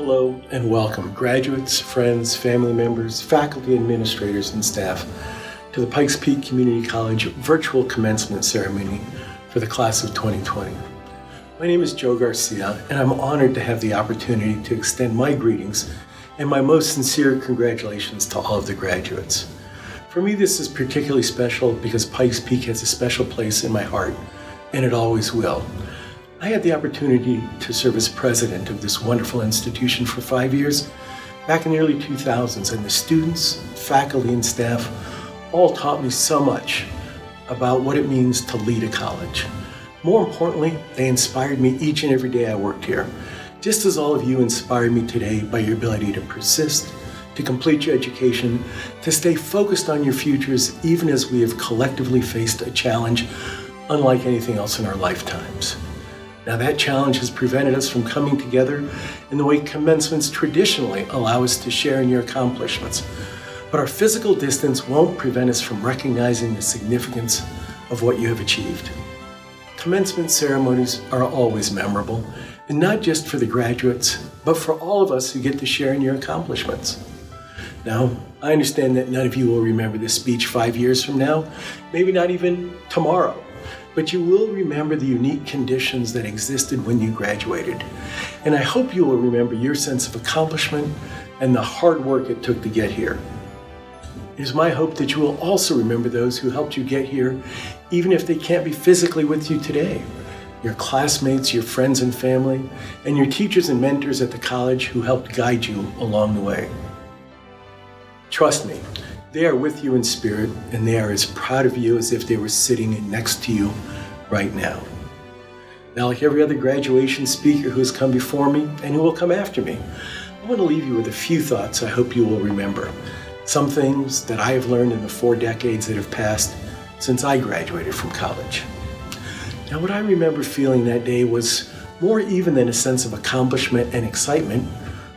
Hello and welcome, graduates, friends, family members, faculty, administrators, and staff, to the Pikes Peak Community College virtual commencement ceremony for the class of 2020. My name is Joe Garcia, and I'm honored to have the opportunity to extend my greetings and my most sincere congratulations to all of the graduates. For me, this is particularly special because Pikes Peak has a special place in my heart, and it always will. I had the opportunity to serve as president of this wonderful institution for 5 years back in the early 2000s, and the students, faculty, and staff all taught me so much about what it means to lead a college. More importantly, they inspired me each and every day I worked here, just as all of you inspire me today by your ability to persist, to complete your education, to stay focused on your futures, even as we have collectively faced a challenge unlike anything else in our lifetimes. Now, that challenge has prevented us from coming together in the way commencements traditionally allow us to share in your accomplishments. But our physical distance won't prevent us from recognizing the significance of what you have achieved. Commencement ceremonies are always memorable, and not just for the graduates, but for all of us who get to share in your accomplishments. Now, I understand that none of you will remember this speech 5 years from now, maybe not even tomorrow. But you will remember the unique conditions that existed when you graduated. And I hope you will remember your sense of accomplishment and the hard work it took to get here. It is my hope that you will also remember those who helped you get here, even if they can't be physically with you today. Your classmates, your friends and family, and your teachers and mentors at the college who helped guide you along the way. Trust me, they are with you in spirit, and they are as proud of you as if they were sitting next to you right now. Now, like every other graduation speaker who has come before me and who will come after me, I want to leave you with a few thoughts I hope you will remember. Some things that I have learned in the 4 decades that have passed since I graduated from college. Now, what I remember feeling that day was more even than a sense of accomplishment and excitement,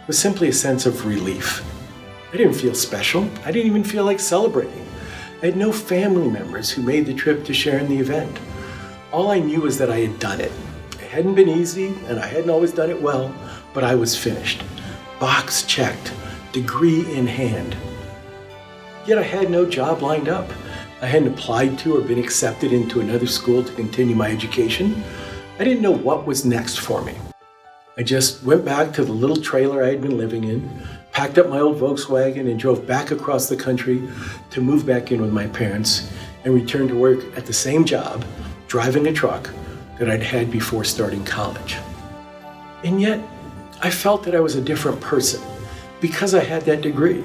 was simply a sense of relief. I didn't feel special. I didn't even feel like celebrating. I had no family members who made the trip to share in the event. All I knew was that I had done it. It hadn't been easy, and I hadn't always done it well, but I was finished. Box checked, degree in hand. Yet I had no job lined up. I hadn't applied to or been accepted into another school to continue my education. I didn't know what was next for me. I just went back to the little trailer I had been living in, packed up my old Volkswagen, and drove back across the country to move back in with my parents and return to work at the same job, driving a truck that I'd had before starting college. And yet, I felt that I was a different person because I had that degree.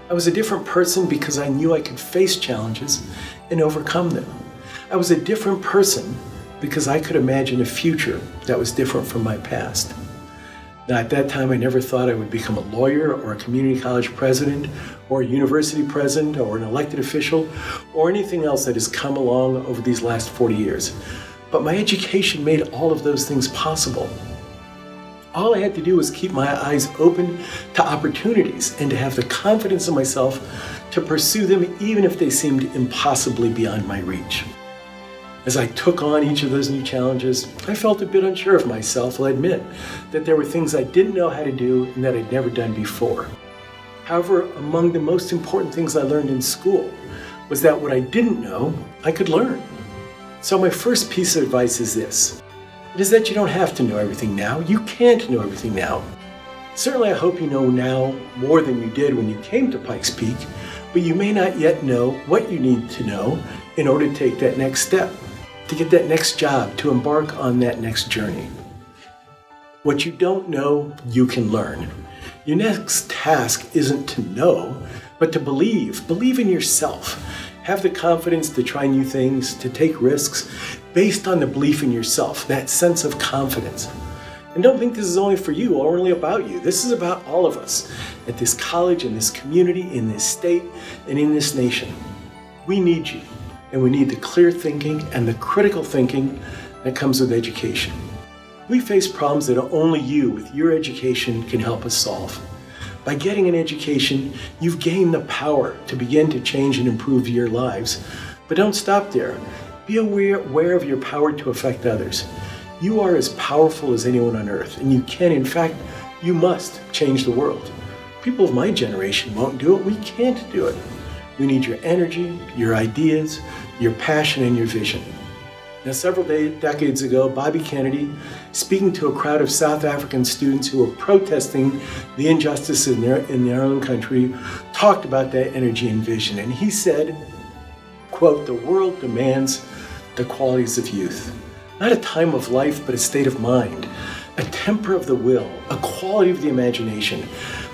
I was a different person because I knew I could face challenges and overcome them. I was a different person because I could imagine a future that was different from my past. Now, at that time, I never thought I would become a lawyer or a community college president or a university president or an elected official or anything else that has come along over these last 40 years. But my education made all of those things possible. All I had to do was keep my eyes open to opportunities and to have the confidence in myself to pursue them even if they seemed impossibly beyond my reach. As I took on each of those new challenges, I felt a bit unsure of myself, I'll admit, that there were things I didn't know how to do and that I'd never done before. However, among the most important things I learned in school was that what I didn't know, I could learn. So my first piece of advice is this. It is that you don't have to know everything now. You can't know everything now. Certainly, I hope you know now more than you did when you came to Pikes Peak, but you may not yet know what you need to know in order to take that next step, to get that next job, to embark on that next journey. What you don't know, you can learn. Your next task isn't to know, but to believe. Believe in yourself. Have the confidence to try new things, to take risks based on the belief in yourself, that sense of confidence. And don't think this is only for you or only about you. This is about all of us at this college, in this community, in this state, and in this nation. We need you. And we need the clear thinking and the critical thinking that comes with education. We face problems that only you, with your education, can help us solve. By getting an education, you've gained the power to begin to change and improve your lives. But don't stop there. Be aware of your power to affect others. You are as powerful as anyone on earth, and you can, in fact, You must change the world. People of my generation won't do it. We can't do it. We need your energy, your ideas, your passion, and your vision. Now, several decades ago, Bobby Kennedy, speaking to a crowd of South African students who were protesting the injustice in their own country, talked about that energy and vision. And he said, quote, "The world demands the qualities of youth. Not a time of life, but a state of mind, a temper of the will, a quality of the imagination,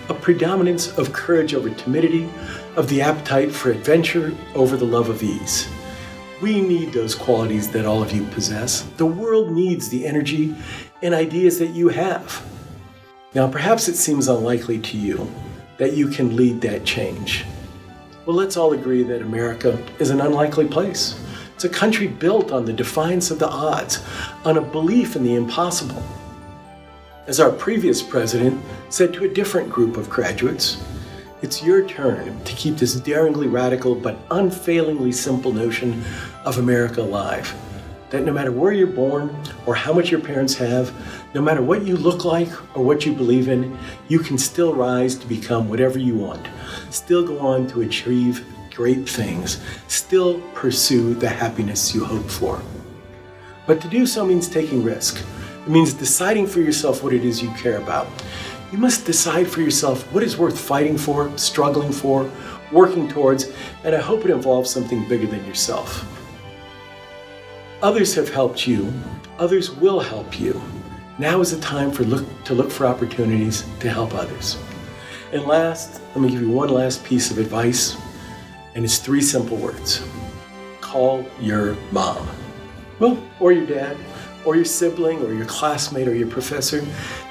a predominance of courage over timidity, of the appetite for adventure over the love of ease." We need those qualities that all of you possess. The world needs the energy and ideas that you have. Now, perhaps it seems unlikely to you that you can lead that change. Well, let's all agree that America is an unlikely place. It's a country built on the defiance of the odds, on a belief in the impossible. As our previous president said to a different group of graduates, it's your turn to keep this daringly radical but unfailingly simple notion of America alive. That no matter where you're born or how much your parents have, no matter what you look like or what you believe in, you can still rise to become whatever you want, still go on to achieve great things, still pursue the happiness you hope for. But to do so means taking risk. It means deciding for yourself what it is you care about. You must decide for yourself what is worth fighting for, struggling for, working towards, and I hope it involves something bigger than yourself. Others have helped you. Others will help you. Now is the time to look for opportunities to help others. And last, let me give you one last piece of advice, and it's 3 simple words. Call your mom. Well, or your dad, or your sibling, or your classmate, or your professor.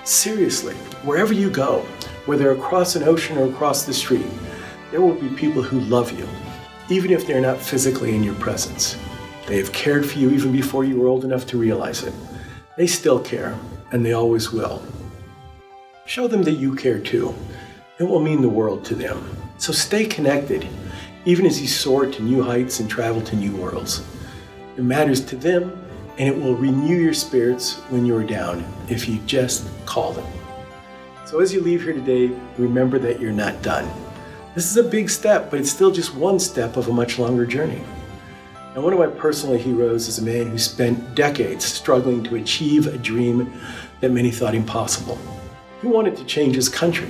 Seriously, wherever you go, whether across an ocean or across the street, there will be people who love you, even if they're not physically in your presence. They have cared for you even before you were old enough to realize it. They still care, and they always will. Show them that you care too. It will mean the world to them. So stay connected, even as you soar to new heights and travel to new worlds. It matters to them, and it will renew your spirits when you are down if you just call them. So as you leave here today, remember that you're not done. This is a big step, but it's still just one step of a much longer journey. And one of my personal heroes is a man who spent decades struggling to achieve a dream that many thought impossible. He wanted to change his country,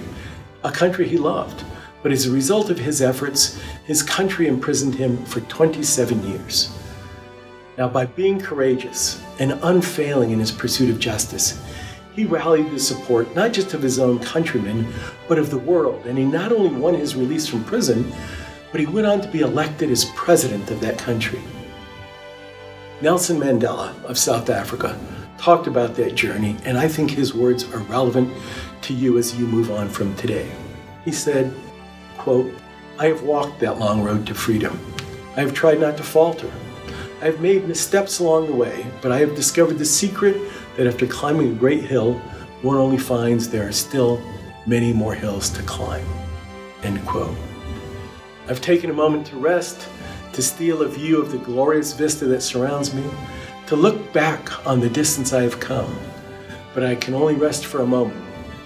a country he loved. But as a result of his efforts, his country imprisoned him for 27 years. Now, by being courageous and unfailing in his pursuit of justice, he rallied the support not just of his own countrymen, but of the world. And he not only won his release from prison, but he went on to be elected as president of that country. Nelson Mandela of South Africa talked about that journey, and I think his words are relevant to you as you move on from today. He said, quote, "I have walked that long road to freedom. I have tried not to falter. I have made missteps along the way, but I have discovered the secret that after climbing a great hill, one only finds there are still many more hills to climb." End quote. I've taken a moment to rest, to steal a view of the glorious vista that surrounds me, to look back on the distance I have come. But I can only rest for a moment,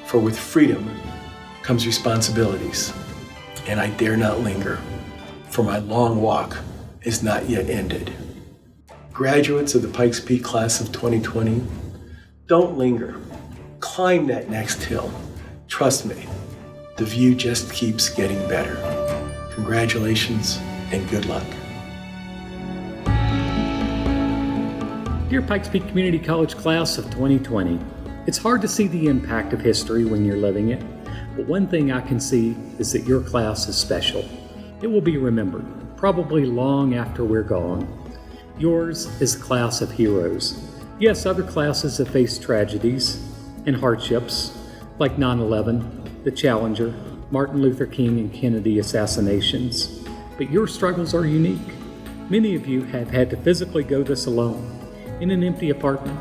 for with freedom comes responsibilities, and I dare not linger, for my long walk is not yet ended. Graduates of the Pikes Peak class of 2020, don't linger. Climb that next hill. Trust me, the view just keeps getting better. Congratulations and good luck. Dear Pikes Peak Community College class of 2020, it's hard to see the impact of history when you're living it, but one thing I can see is that your class is special. It will be remembered, probably long after we're gone. Yours is a class of heroes. Yes, other classes have faced tragedies and hardships, like 9/11, the Challenger, Martin Luther King and Kennedy assassinations, but your struggles are unique. Many of you have had to physically go this alone, in an empty apartment,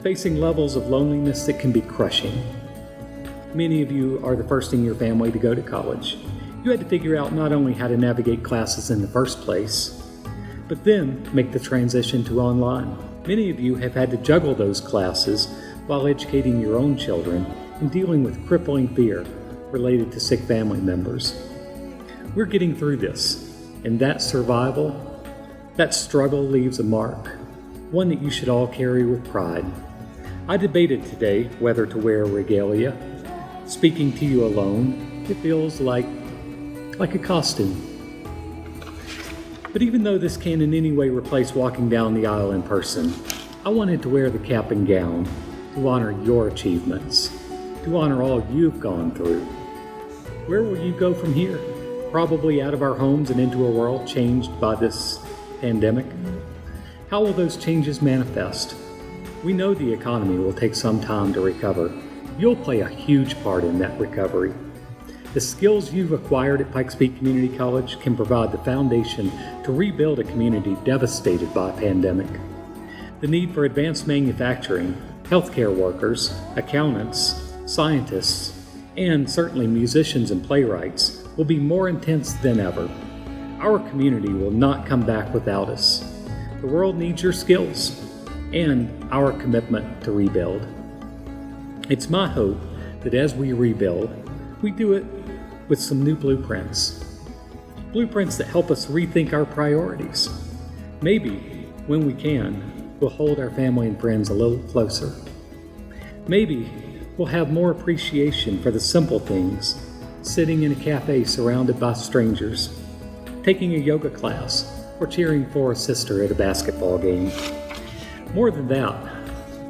facing levels of loneliness that can be crushing. Many of you are the first in your family to go to college. You had to figure out not only how to navigate classes in the first place, but then make the transition to online. Many of you have had to juggle those classes while educating your own children and dealing with crippling fear related to sick family members. We're getting through this, and that survival, that struggle leaves a mark, one that you should all carry with pride. I debated today whether to wear regalia. Speaking to you alone, it feels like a costume. But even though this can't in any way replace walking down the aisle in person, I wanted to wear the cap and gown to honor your achievements, to honor all you've gone through. Where will you go from here? Probably out of our homes and into a world changed by this pandemic. How will those changes manifest? We know the economy will take some time to recover. You'll play a huge part in that recovery. The skills you've acquired at Pikes Peak Community College can provide the foundation to rebuild a community devastated by a pandemic. The need for advanced manufacturing, healthcare workers, accountants, scientists, and certainly musicians and playwrights will be more intense than ever. Our community will not come back without us. The world needs your skills and our commitment to rebuild. It's my hope that as we rebuild, we do it with some new blueprints. Blueprints that help us rethink our priorities. Maybe, when we can, we'll hold our family and friends a little closer. Maybe we'll have more appreciation for the simple things, sitting in a cafe surrounded by strangers, taking a yoga class, or cheering for a sister at a basketball game. More than that,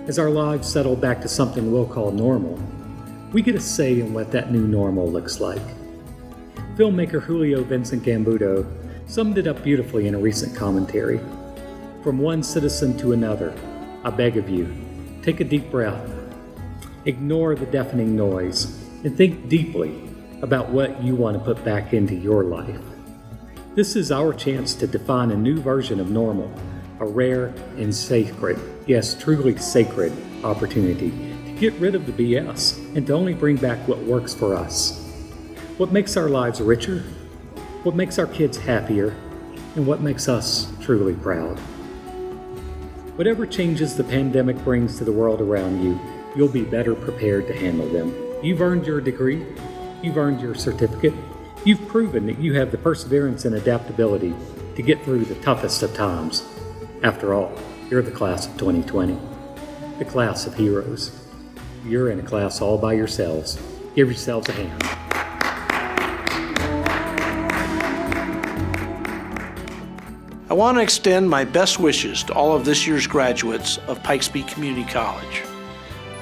as our lives settle back to something we'll call normal, we get a say in what that new normal looks like. Filmmaker Julio Vincent Gambudo summed it up beautifully in a recent commentary. From one citizen to another, I beg of you, take a deep breath, ignore the deafening noise, and think deeply about what you want to put back into your life. This is our chance to define a new version of normal, a rare and sacred, yes, truly sacred opportunity to get rid of the BS and to only bring back what works for us. What makes our lives richer, what makes our kids happier, and what makes us truly proud. Whatever changes the pandemic brings to the world around you, you'll be better prepared to handle them. You've earned your degree, you've earned your certificate, you've proven that you have the perseverance and adaptability to get through the toughest of times. After all, you're the class of 2020, the class of heroes. You're in a class all by yourselves. Give yourselves a hand. I want to extend my best wishes to all of this year's graduates of Pikes Peak Community College.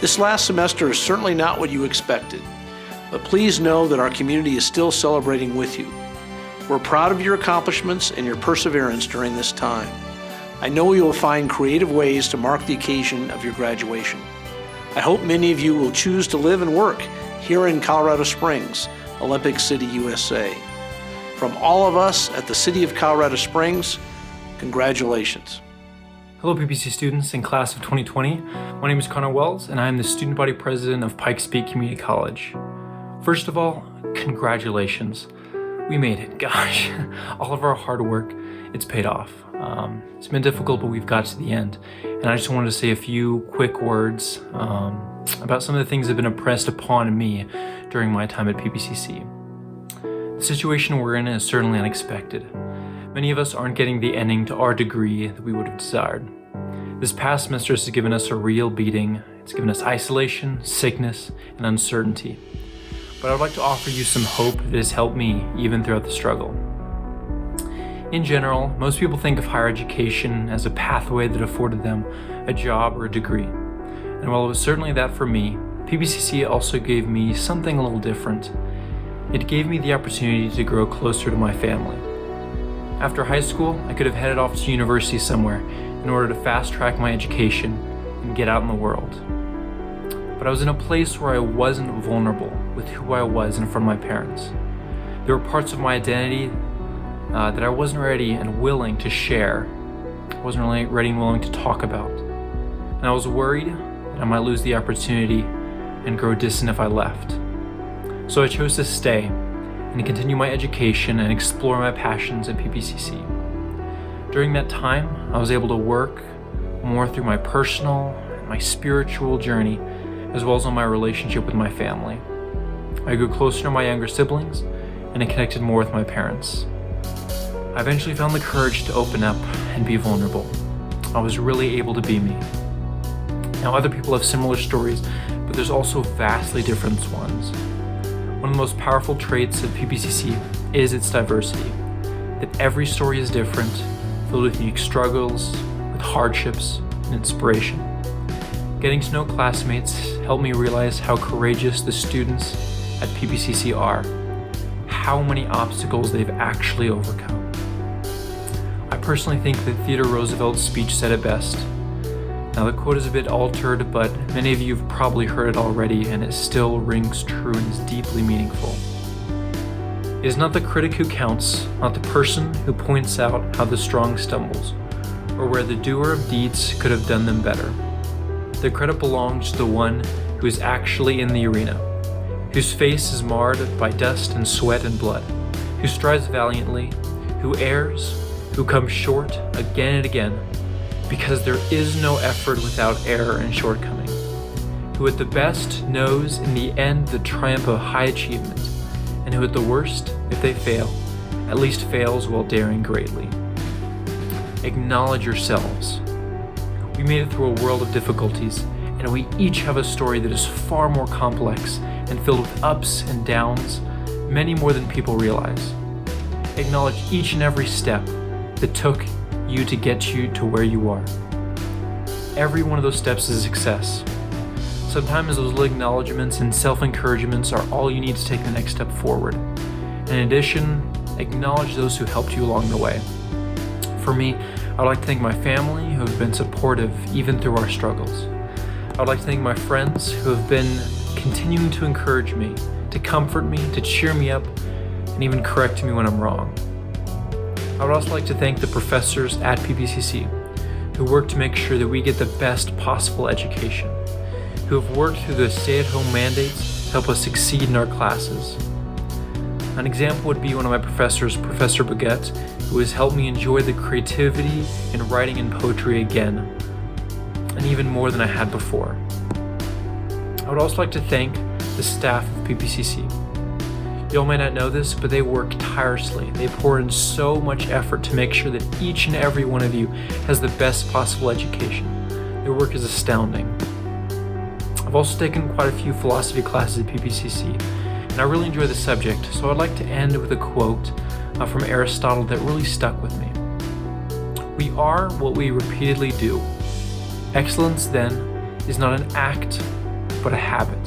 This last semester is certainly not what you expected, but please know that our community is still celebrating with you. We're proud of your accomplishments and your perseverance during this time. I know you will find creative ways to mark the occasion of your graduation. I hope many of you will choose to live and work here in Colorado Springs, Olympic City, USA. From all of us at the City of Colorado Springs, congratulations. Hello PPC students in class of 2020. My name is Connor Wells and I am the student body president of Pikes Peak Community College. First of all, congratulations. We made it, gosh. All of our hard work, it's paid off. It's been difficult, but we've got to the end. And I just wanted to say a few quick words about some of the things that have been impressed upon me during my time at PPCC. The situation we're in is certainly unexpected. Many of us aren't getting the ending to our degree that we would have desired. This past semester has given us a real beating. It's given us isolation, sickness, and uncertainty. But I would like to offer you some hope that has helped me even throughout the struggle. In general, most people think of higher education as a pathway that afforded them a job or a degree. And while it was certainly that for me, PPCC also gave me something a little different. It gave me the opportunity to grow closer to my family. After high school, I could have headed off to university somewhere in order to fast track my education and get out in the world. But I was in a place where I wasn't vulnerable with who I was in front of my parents. There were parts of my identity that I wasn't ready and willing to share. I wasn't really ready and willing to talk about. And I was worried that I might lose the opportunity and grow distant if I left. So I chose to stay and continue my education and explore my passions at PPCC. During that time, I was able to work more through my personal and my spiritual journey as well as on my relationship with my family. I grew closer to my younger siblings, and I connected more with my parents. I eventually found the courage to open up and be vulnerable. I was really able to be me. Now, other people have similar stories, but there's also vastly different ones. One of the most powerful traits of PPCC is its diversity, that every story is different, filled with unique struggles, with hardships, and inspiration. Getting to know classmates helped me realize how courageous the students at PPCC are, how many obstacles they've actually overcome. I personally think that Theodore Roosevelt's speech said it best. Now, the quote is a bit altered, but many of you have probably heard it already, and it still rings true and is deeply meaningful. It is not the critic who counts, not the person who points out how the strong stumbles, or where the doer of deeds could have done them better. The credit belongs to the one who is actually in the arena, whose face is marred by dust and sweat and blood, who strives valiantly, who errs, who comes short again and again, because there is no effort without error and shortcoming, who at the best knows in the end the triumph of high achievement, and who at the worst, if they fail, at least fails while daring greatly. Acknowledge yourselves. We made it through a world of difficulties, and we each have a story that is far more complex and filled with ups and downs, many more than people realize. Acknowledge each and every step that took you to get you to where you are. Every one of those steps is a success. Sometimes those little acknowledgements and self-encouragements are all you need to take the next step forward. And in addition, acknowledge those who helped you along the way. For me, I would like to thank my family who have been supportive even through our struggles. I would like to thank my friends who have been continuing to encourage me, to comfort me, to cheer me up, and even correct me when I'm wrong. I would also like to thank the professors at PPCC who work to make sure that we get the best possible education, who have worked through the stay-at-home mandates to help us succeed in our classes. An example would be one of my professors, Professor Baguette, who has helped me enjoy the creativity in writing and poetry again, and even more than I had before. I would also like to thank the staff of PPCC. Y'all may not know this, but they work tirelessly. They pour in so much effort to make sure that each and every one of you has the best possible education. Their work is astounding. I've also taken quite a few philosophy classes at PPCC, and I really enjoy the subject, so I'd like to end with a quote from Aristotle that really stuck with me. We are what we repeatedly do. Excellence, then, is not an act, but a habit.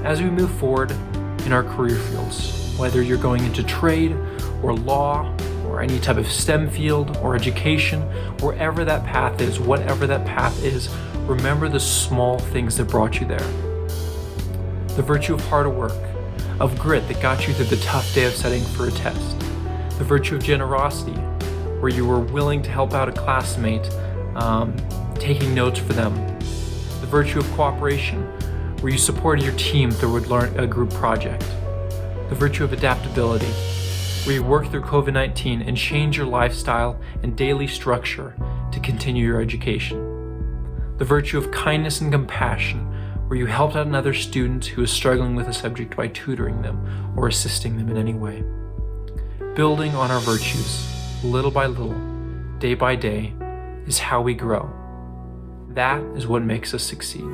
As we move forward in our career fields, whether you're going into trade or law or any type of STEM field or education, wherever that path is, whatever that path is, remember the small things that brought you there. The virtue of hard work, of grit that got you through the tough day of studying for a test. The virtue of generosity, where you were willing to help out a classmate, taking notes for them. The virtue of cooperation, where you supported your team through a group project. The virtue of adaptability, where you worked through COVID-19 and changed your lifestyle and daily structure to continue your education. The virtue of kindness and compassion, where you helped out another student who is struggling with a subject by tutoring them or assisting them in any way. Building on our virtues, little by little, day by day, is how we grow. That is what makes us succeed.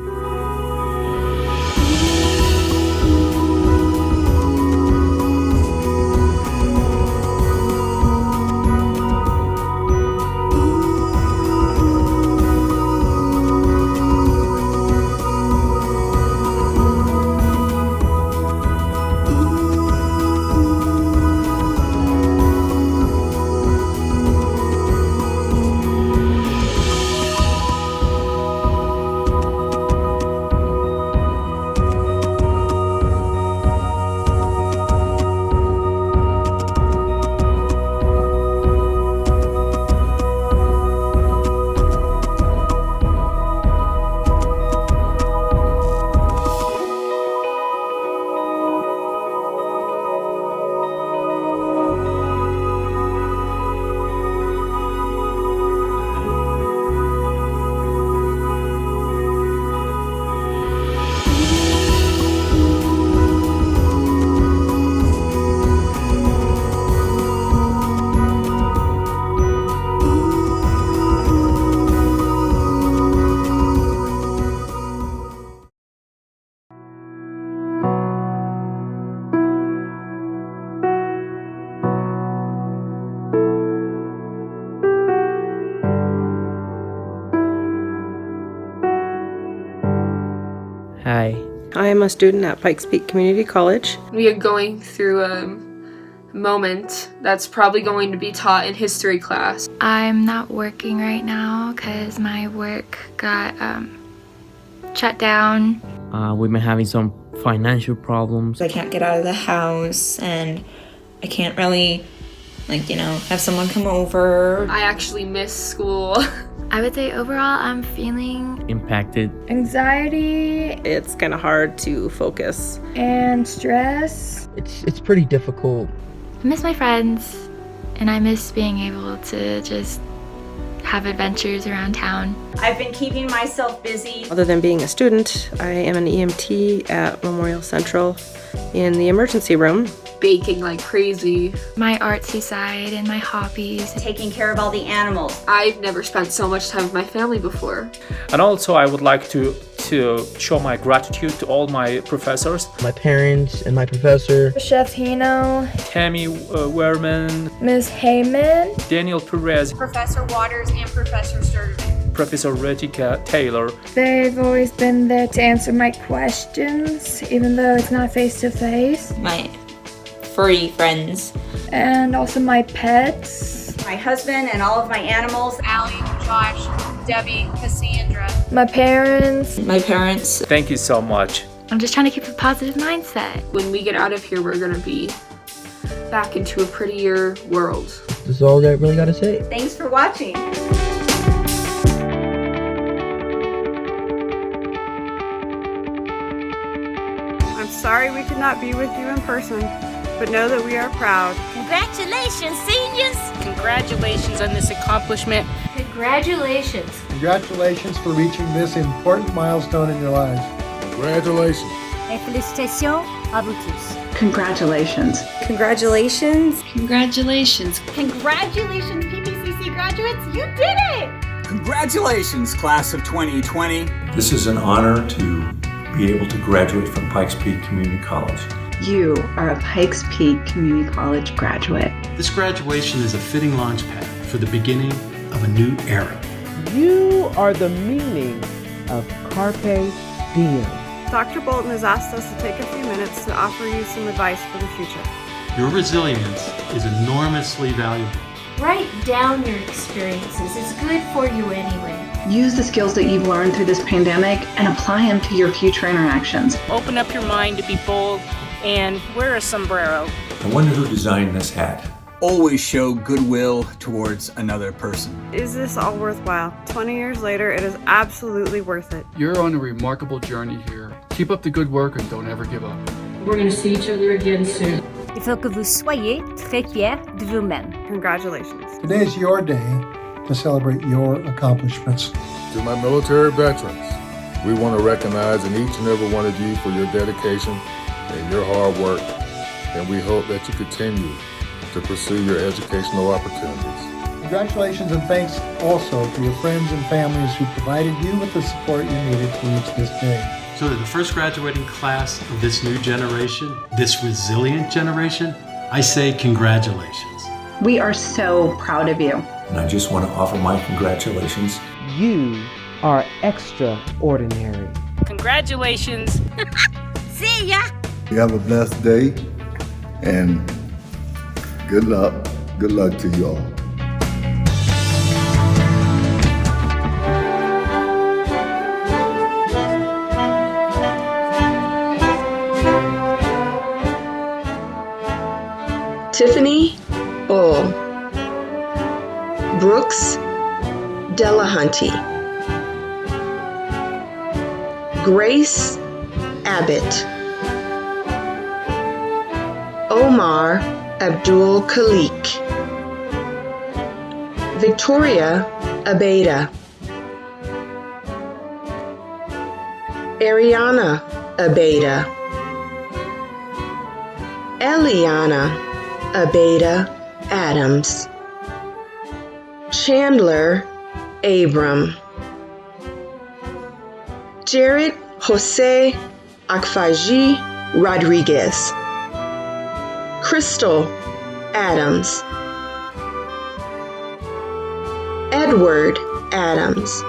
I am a student at Pikes Peak Community College. We are going through a moment that's probably going to be taught in history class. I'm not working right now because my work got shut down. We've been having some financial problems. I can't get out of the house and I can't really, have someone come over. I actually miss school. I would say overall I'm feeling Impacted. anxiety It's kind of hard to focus. and stress. It's pretty difficult. I miss my friends and I miss being able to just have adventures around town. I've been keeping myself busy. Other than being a student, I am an EMT at Memorial Central in the emergency room. Baking like crazy. My artsy side and my hobbies. Taking care of all the animals. I've never spent so much time with my family before. And also I would like to show my gratitude to all my professors. My parents and my professor. Chef Hino, Tammy Wehrman, Ms. Heyman, Daniel Perez, Professor Waters and Professor Sturtevant. Professor Retica Taylor. they've always been there to answer my questions, even though it's not face-to-face. My furry friends. And also my pets, My husband and all of my animals. Allie, Josh, Debbie, Cassandra. my parents. My parents. Thank you so much. I'm just trying to keep a positive mindset. When we get out of here, we're gonna be back into a prettier world. That's all I really gotta say. Thanks for watching. I'm sorry we could not be with you in person, but know that we are proud. Congratulations, seniors. Congratulations on this accomplishment. Congratulations. Congratulations for reaching this important milestone in your lives. Congratulations. Et félicitations à vous tous. Congratulations. Congratulations. Congratulations. Congratulations, PPCC graduates. You did it! Congratulations, class of 2020. This is an honor to be able to graduate from Pikes Peak Community College. You are a Pikes Peak Community College graduate. This graduation is a fitting launchpad for the beginning of a new era. You are the meaning of Carpe Diem. Dr. Bolton has asked us to take a few minutes to offer you some advice for the future. Your resilience is enormously valuable. Write down your experiences. It's good for you anyway. Use the skills that you've learned through this pandemic and apply them to your future interactions. Open up your mind to be bold and wear a sombrero. I wonder who designed this hat. Always show goodwill towards another person. Is this all worthwhile? 20 years later, it is absolutely worth it. You're on a remarkable journey here. Keep up the good work and don't ever give up. We're going to see each other again soon. Il faut que vous soyez très fiers de vous-même. Congratulations. Today is your day to celebrate your accomplishments. To my military veterans, we want to recognize each and every one of you for your dedication and your hard work, and we hope that you continue to pursue your educational opportunities. Congratulations and thanks also to your friends and families who provided you with the support you needed to reach this day. So to the first graduating class of this new generation, this resilient generation, I say congratulations. We are so proud of you. And I just want to offer my congratulations. You are extraordinary. Congratulations. See ya! You have a blessed day and good luck. Good luck to you all. Tiffany Bull, Brooks Delahunty, Grace Abbott, Omar Abdul Khalik, Victoria Abeda, Ariana Abeda, Eliana Abeda Adams, Chandler Abram, Jared Jose Akfaji Rodriguez, Crystal Adams, Edward Adams,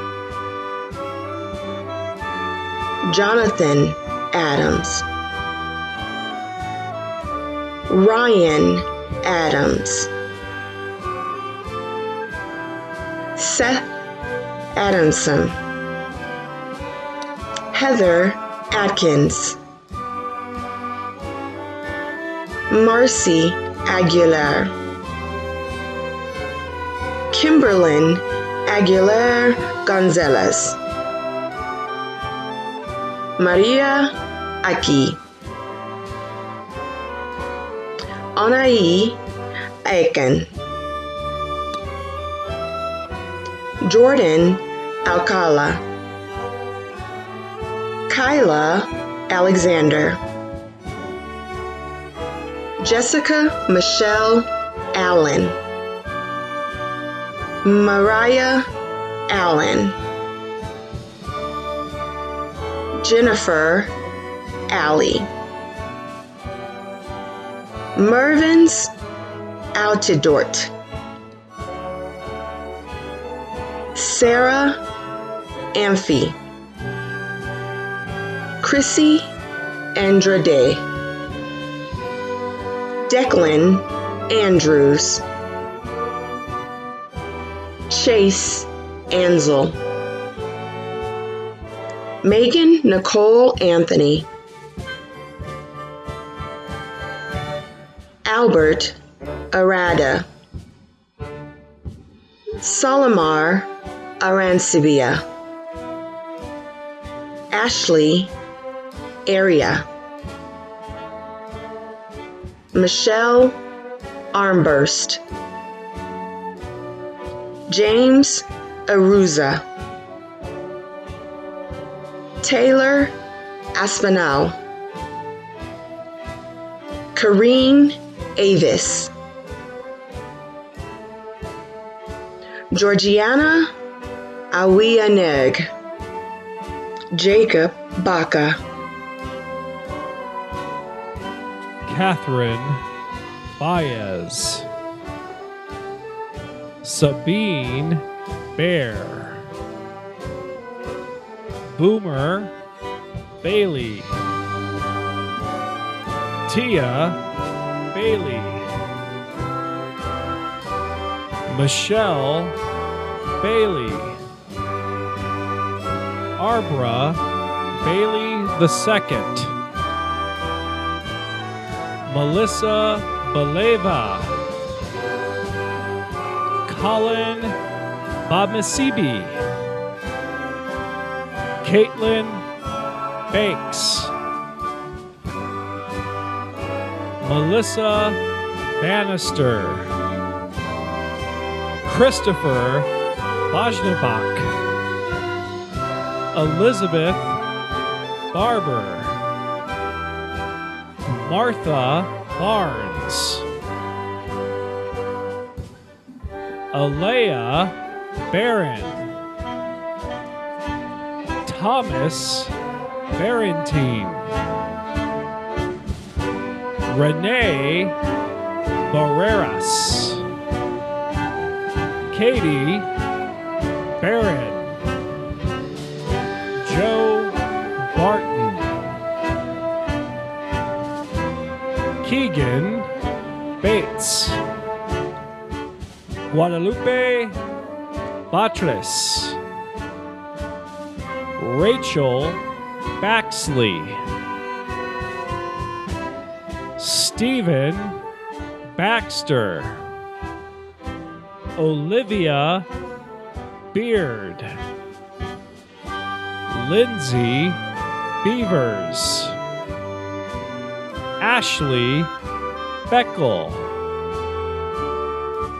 Jonathan Adams, Ryan Adams, Seth Adamson, Heather Atkins, Marcy Aguilar, Kimberlyn Aguilar Gonzalez, Maria Aki, Anai Aiken, Jordan Alcala, Kyla Alexander, Jessica Michelle Allen, Mariah Allen, Jennifer Alley, Mervyn's Altidort, Sarah Amphi, Chrissy Andrade, Declan Andrews, Chase Ansel, Megan Nicole Anthony, Albert Arada, Solomar Arancibia, Ashley Area, Michelle Armburst, James Aruza, Taylor Aspinall, Kareen Avis, Georgiana Awianeg, Jacob Baca, Catherine Baez, Sabine Bear, Boomer Bailey, Tia Bailey, Michelle Bailey, Arbra Bailey II, Melissa Baleva, Colin Bamasibi, Caitlin Banks, Melissa Bannister, Christopher Bajnabak, Elizabeth Barber, Martha Barnes, Alea Barron, Thomas Barentine, Renee Barreras, Katie Barron, Joe Barton, Keegan Bates, Guadalupe Batres, Rachel Baxley, Stephen Baxter, Olivia Beard, Lindsay Beavers, Ashley Beckel,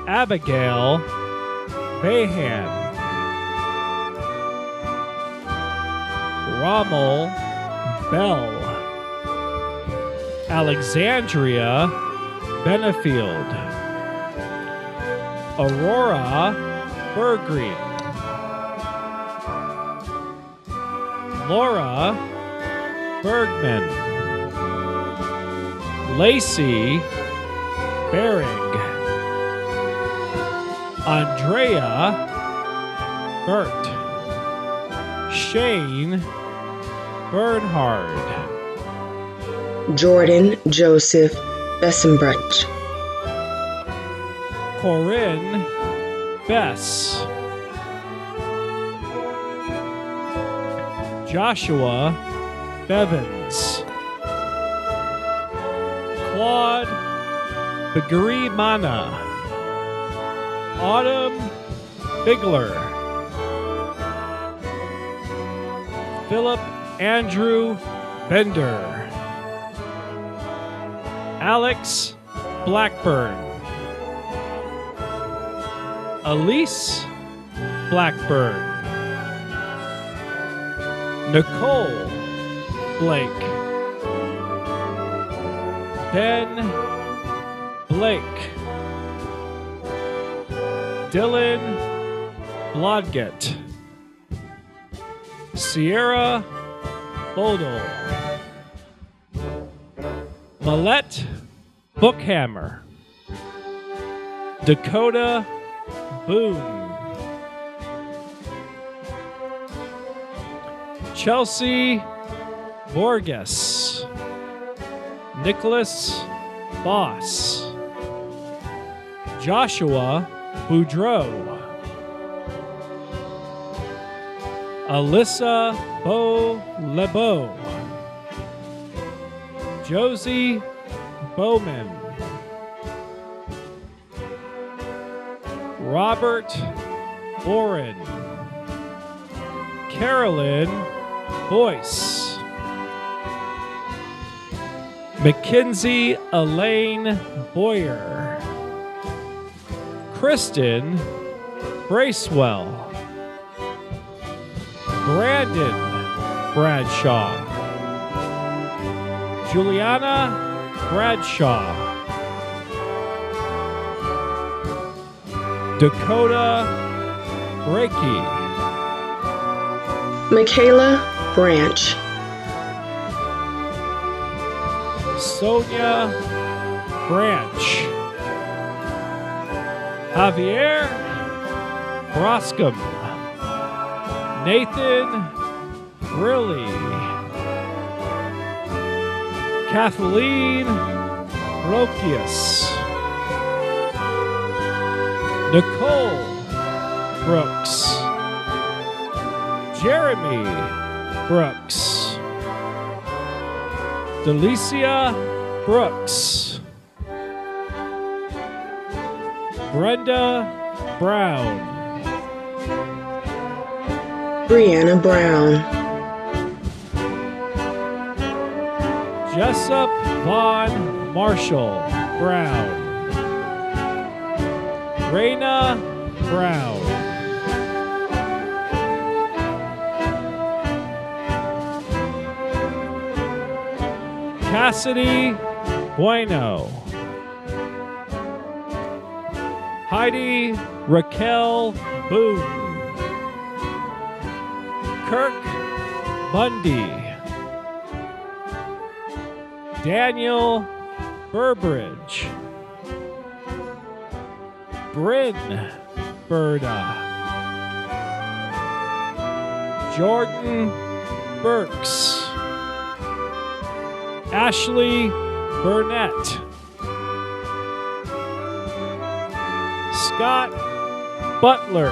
Abigail Behan, Rommel Bell, Alexandria Benefield, Aurora Bergreen, Laura Bergman, Lacey Bering, Andrea Burt, Shane Bernhard, Jordan Joseph Bessenbruch. Corinne Bess. Joshua Bevins. Claude Bigurimana. Autumn Bigler. Philip Andrew Bender. Alex Blackburn. Elise Blackburn. Nicole Blake. Ben Blake. Dylan Blodgett. Sierra Bodel. Millette Bookhammer. Dakota Boone. Chelsea Borges. Nicholas Boss. Joshua Boudreau. Alyssa Beau. Josie Bowman. Robert Oren. Carolyn Boyce. Mackenzie Elaine Boyer. Kristen Bracewell. Brandon Bradshaw. Juliana Bradshaw. Dakota Breaky. Michaela Branch. Sonia Branch. Javier Broscom. Nathan Briley. Kathleen Rokius. Nicole Brooks. Jeremy Brooks. Delicia Brooks. Brenda Brown. Brianna Brown. Jessup Vaughn Marshall Brown. Raina Brown. Cassidy Bueno. Heidi Raquel Boone. Kirk Bundy. Daniel Burbridge. Bryn Berda. Jordan Burks. Ashley Burnett. Scott Butler.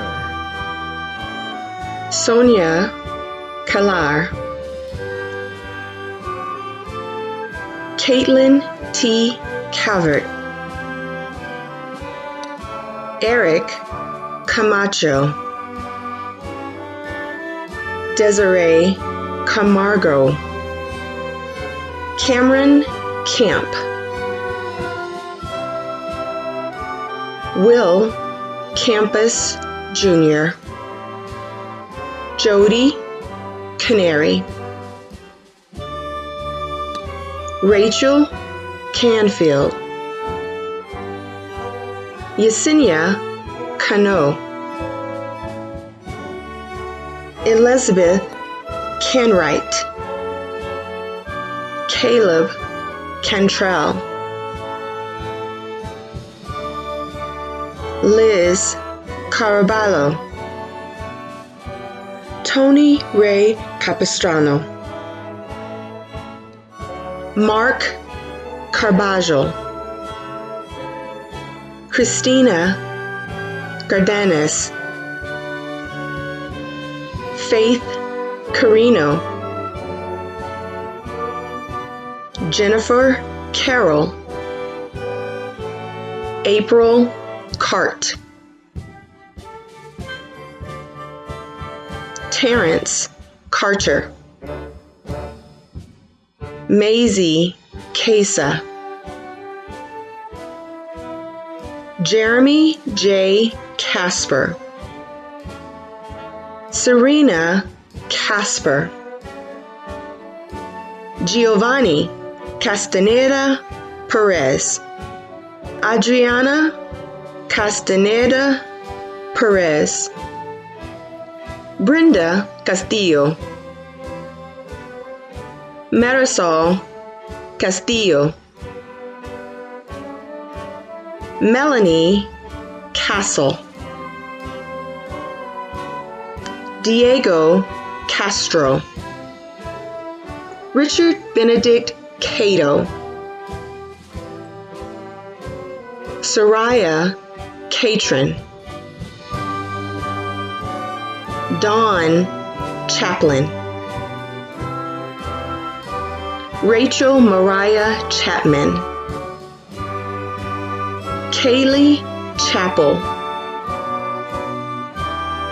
Sonia Kalar. Caitlin T. Calvert. Eric Camacho. Desiree Camargo. Cameron Camp. Will Campus Jr. Jody Canary. Rachel Canfield. Yesenia Cano. Elizabeth Canwright. Caleb Cantrell. Liz Caraballo. Tony Ray Capistrano. Mark Carbajo, Christina Gardanes, Faith Carino, Jennifer Carroll, April Cart, Terrence Carter, Maisie Casa, Jeremy J. Casper, Serena Casper, Giovanni Castaneda Perez, Adriana Castaneda Perez, Brenda Castillo, Marisol Castillo, Melanie Castle, Diego Castro, Richard Benedict Cato, Soraya Catron, Dawn Chaplin, Rachel Mariah Chapman, Kaylee Chappell,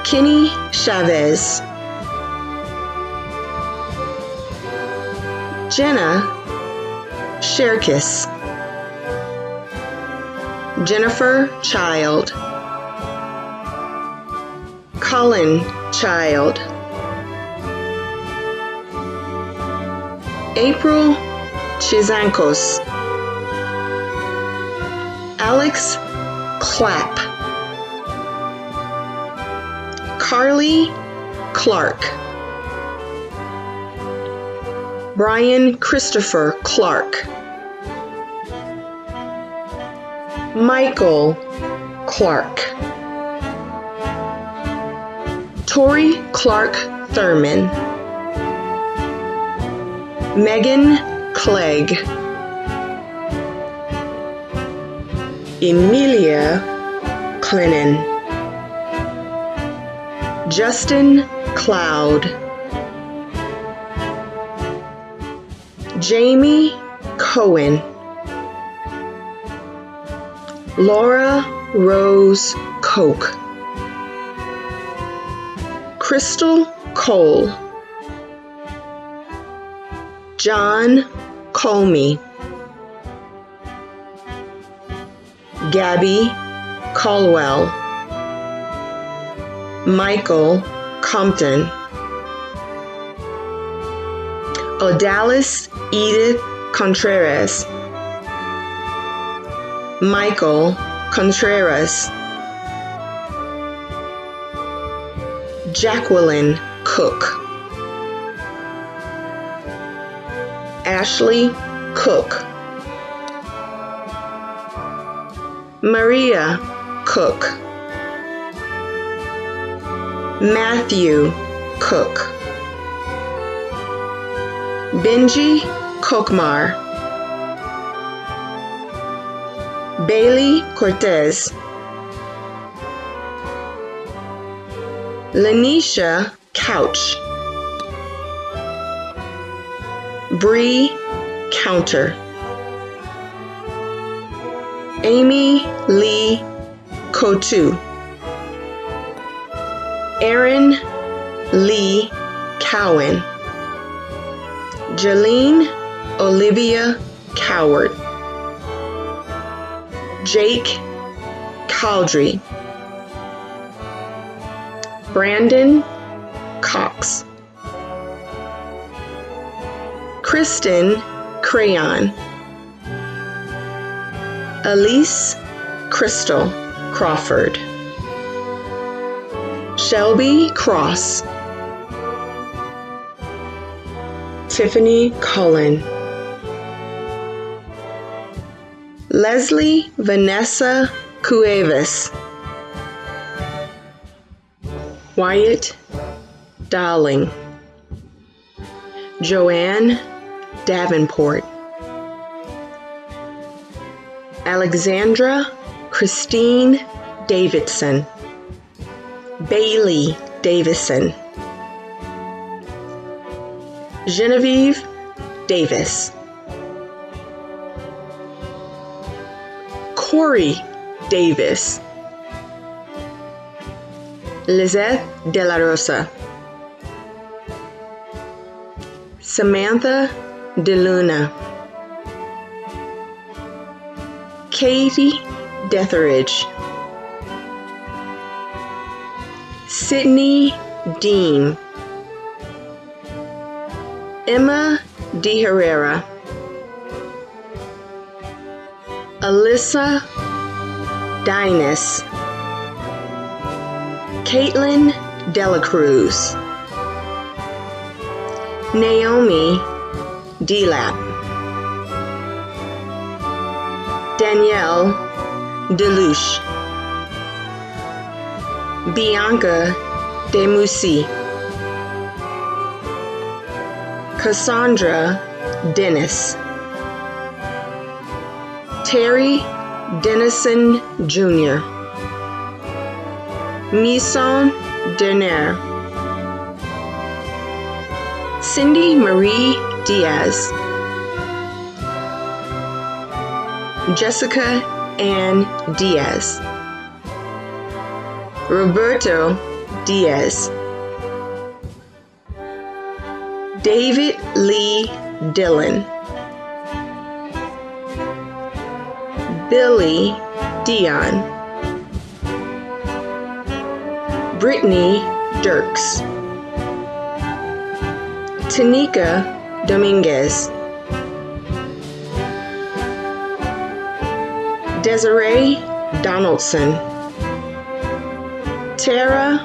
Kenny Chavez, Jenna Sherkis, Jennifer Child, Colin Child, April Chizankos, Alex Clapp, Carly Clark, Brian Christopher Clark, Michael Clark, Tori Clark Thurman, Megan Clegg, Emilia Clennon, Justin Cloud, Jamie Cohen, Laura Rose Koch, Crystal Cole, John Colmy, Gabby Caldwell, Michael Compton, Odalis Edith Contreras, Michael Contreras, Jacqueline Cook, Ashley Cook, Maria Cook, Matthew Cook, Benji Kokmar, Bailey Cortez, Lanisha Couch, Bree Counter, Amy Lee Kotu, Aaron Lee Cowan, Jolene Olivia Coward, Jake Caldry, Brandon Cox, Kristen Crayon, Elise Crystal Crawford, Shelby Cross, Tiffany Cullen, Leslie Vanessa Cuevas, Wyatt Darling, Joanne Davenport, Alexandra Christine Davidson. Bailey Davison. Genevieve Davis. Corey Davis. Lizette De La Rosa. Samantha De Luna. Katie Detheridge. Sydney Dean. Emma De Herrera. Alyssa Dinas. Caitlin Delacruz. Naomi Delap. Danielle Deluche. Bianca Demusi. Cassandra Dennis. Terry Dennison Jr. Mison Derner. Cindy Marie Diaz. Jessica Ann Diaz. Roberto Diaz. David Lee Dillon. Billy Dion. Brittany Dirks. Tanika Dominguez. Desiree Donaldson. Tara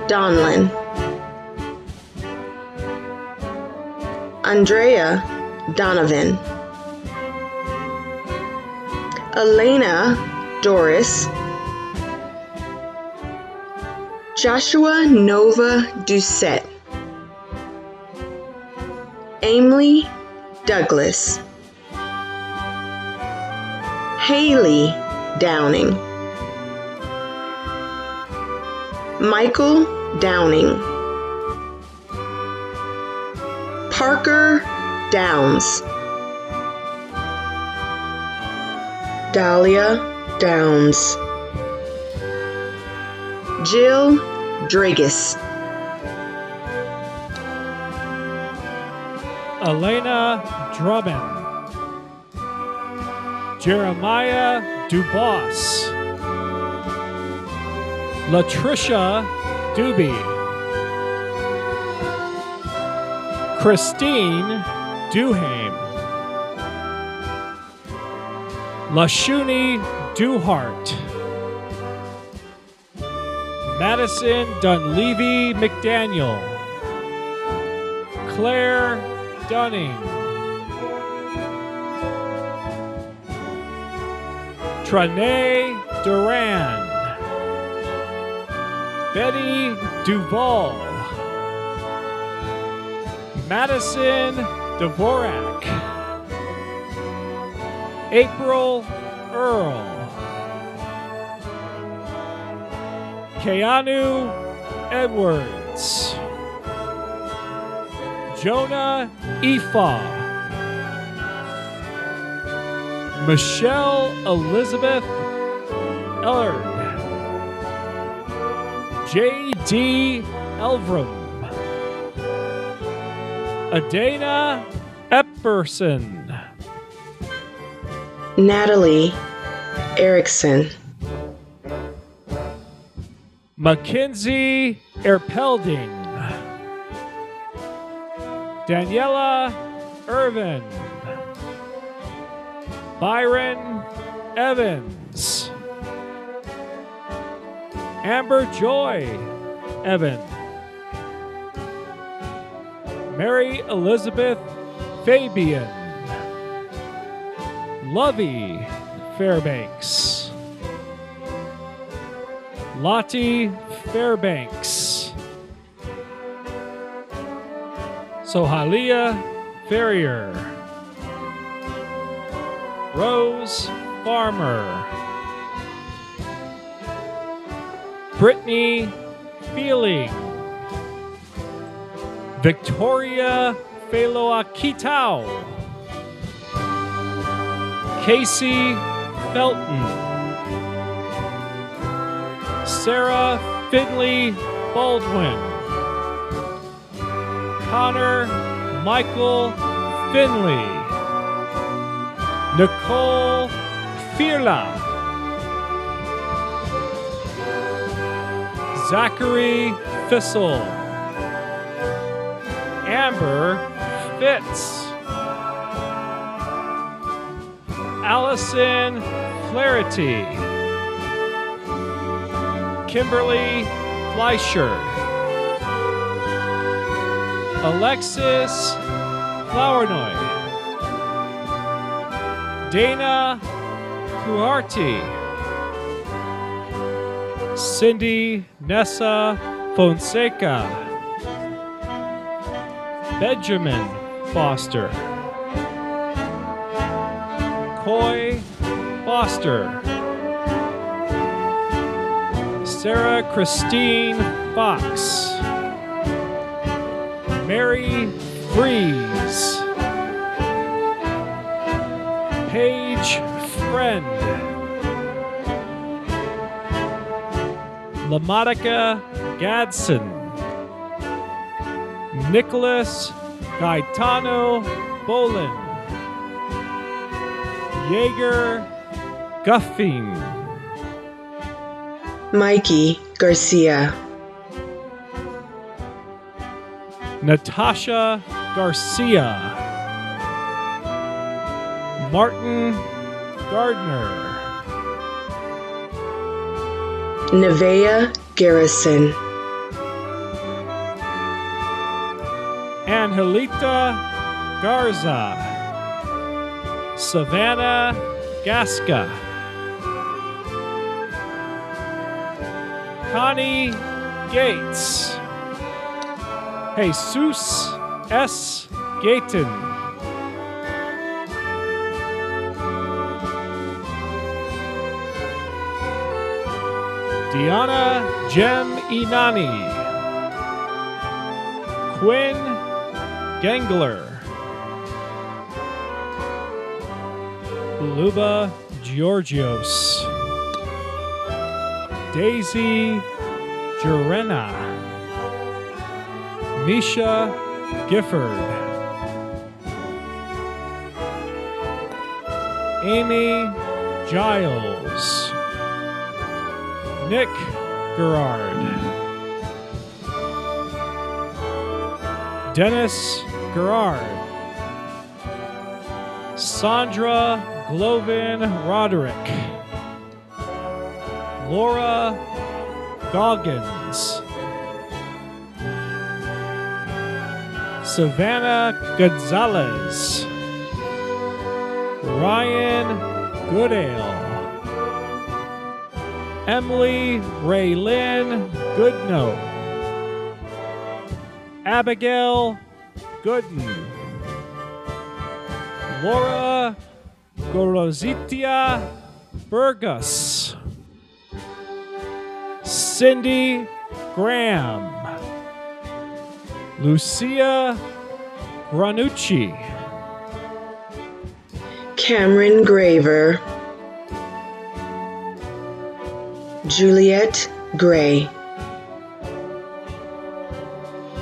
Donlin. Andrea Donovan. Elena Doris. Joshua Nova Doucette. Aimee Douglas. Haley Downing. Michael Downing. Parker Downs. Dahlia Downs. Jill Dragus. Elena Drummond. Jeremiah Dubois. Latricia Doobie. Christine Duhame. Lashuni Duhart. Madison Dunleavy McDaniel. Claire Dunning. Tranae Duran. Betty Duval. Madison Dvorak. April Earl. Keanu Edwards. Jonah Efa. Michelle Elizabeth Ellard. J.D. Elvrum. Adana Epperson. Natalie Erickson. Mackenzie Erpelding. Daniela Irvin. Byron Evans. Amber Joy Evan. Mary Elizabeth Fabian. Lovey Fairbanks. Lottie Fairbanks. Sohalia Ferrier. Rose Farmer. Brittany Feeling. Victoria Feloakitao. Casey Felton. Sarah Finley Baldwin. Connor Michael Finley. Nicole Firla. Zachary Thistle. Amber Fitz. Allison Flaherty. Kimberly Fleischer. Alexis Flournoy. Dana Kuharti. Cindy Nessa Fonseca. Benjamin Foster. Coy Foster. Sarah Christine Fox. Mary Freeze. Paige Friend. LaMonica Gadsden. Nicholas Gaetano Bolin. Jaeger Guffin. Mikey Garcia. Natasha Garcia. Martin Gardner. Nevaeh Garrison. Angelita Garza. Savannah Gasca. Connie Gates. Jesus S. Gayton. Diana Jem Inani. Quinn Gengler. Luba Georgios. Daisy Jurena. Misha Gifford. Amy Giles. Nick Gerard. Dennis Gerard. Sandra Glovin Roderick. Laura Goggins. Savannah Gonzalez. Ryan Goodale. Emily Raylyn Goodnow. Abigail Gooden. Laura Gorozitia Burgos. Cindy Graham. Lucia Granucci. Cameron Graver. Juliet Gray.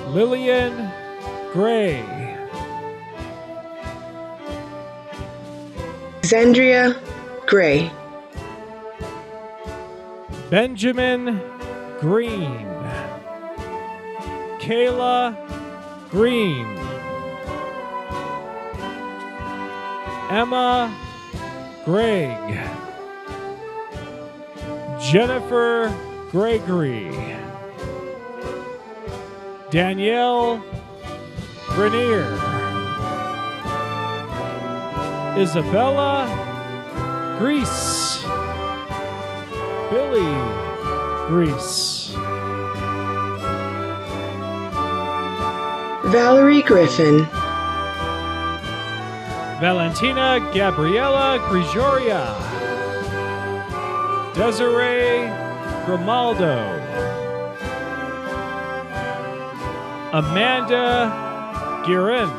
Lillian Gray. Xandria Gray. Benjamin Green. Kayla Green. Emma Gregg. Jennifer Gregory. Danielle Grenier. Isabella Grease. Billy Grease. Valerie Griffin. Valentina Gabriela Grigoria. Desiree Grimaldo, Amanda Guerin,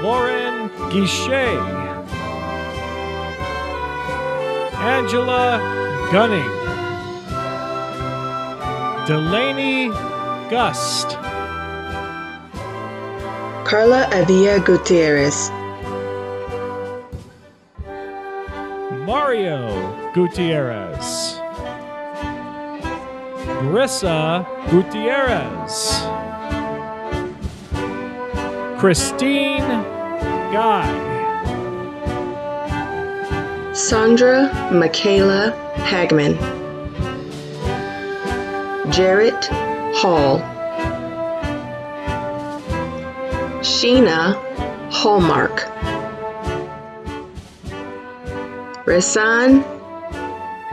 Lauren Guichet, Angela Gunning, Delaney Gust, Carla Avia Gutierrez, Mario Gutierrez, Marissa Gutierrez, Christine Guy, Sandra Michaela Hagman, Jarrett Hall, Sheena Hallmark, Resan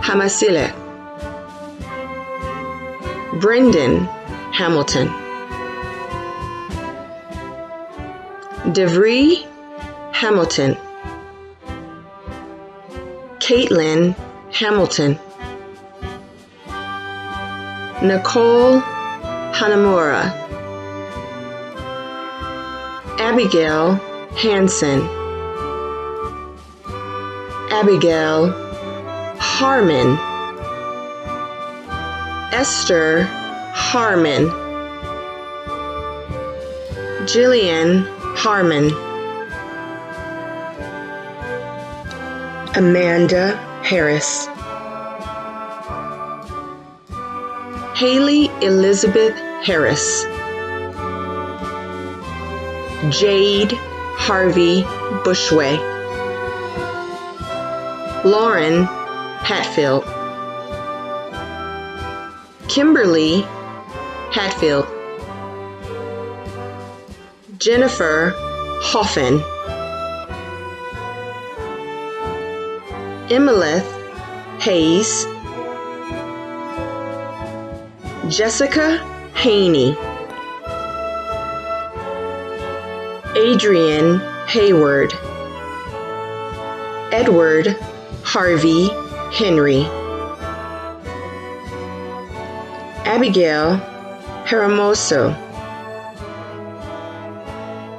Hamasile, Brendan Hamilton, DeVree Hamilton, Caitlin Hamilton, Nicole Hanamura, Abigail Hansen, Abigail Harmon, Esther Harmon, Jillian Harmon, Amanda Harris, Haley Elizabeth Harris, Jade Harvey Bushway, Lauren Hatfield, Kimberly Hatfield, Jennifer Hoffin, Emilith Hayes, Jessica Haney, Adrian Hayward, Edward Harvey Henry, Abigail Hermoso,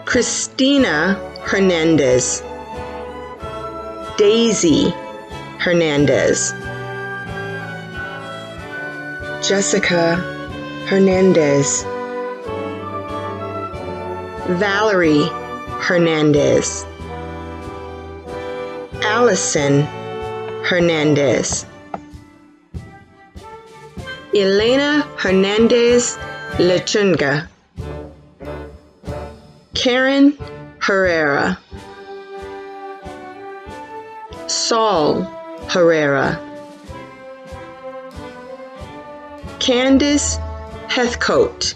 Christina Hernandez, Daisy Hernandez, Jessica Hernandez, Valerie Hernandez, Allison Hernandez, Elena Hernandez Lechunga, Karen Herrera, Saul Herrera, Candace Heathcote,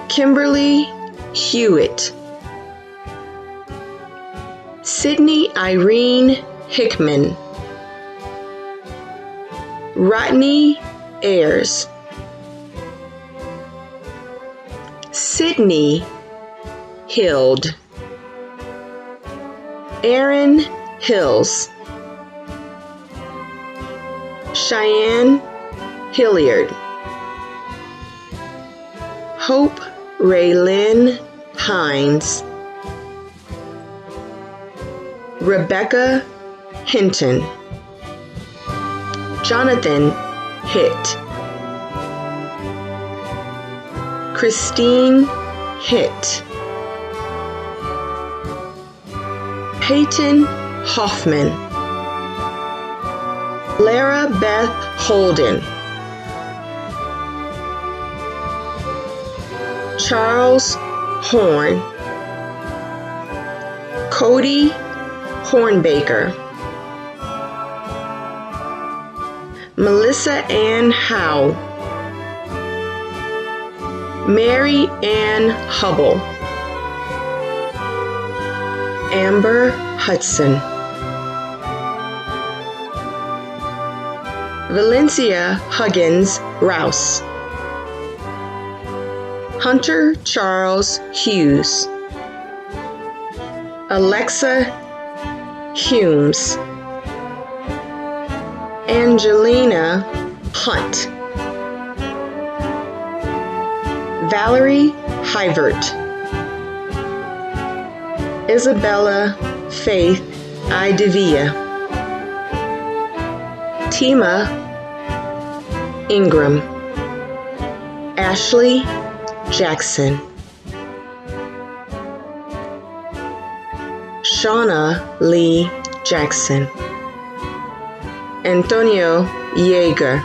Kimberly Hewitt, Sydney Irene Hickman, Rodney Ayers, Sydney Hild, Aaron Hills, Cheyenne Hilliard, Hope Raylyn Hines, Rebecca Hinton, Jonathan Hitt, Christine Hitt, Peyton Hoffman, Lara Beth Holden, Charles Horn, Cody Hornbaker, Melissa Ann Howe, Mary Ann Hubble, Amber Hudson, Valencia Huggins Rouse, Hunter Charles Hughes, Alexa Humes, Angelina Hunt, Valerie Hivert, Isabella Faith Idevia, Tima Ingram, Ashley Jackson, Shauna Lee Jackson, Antonio Yeager,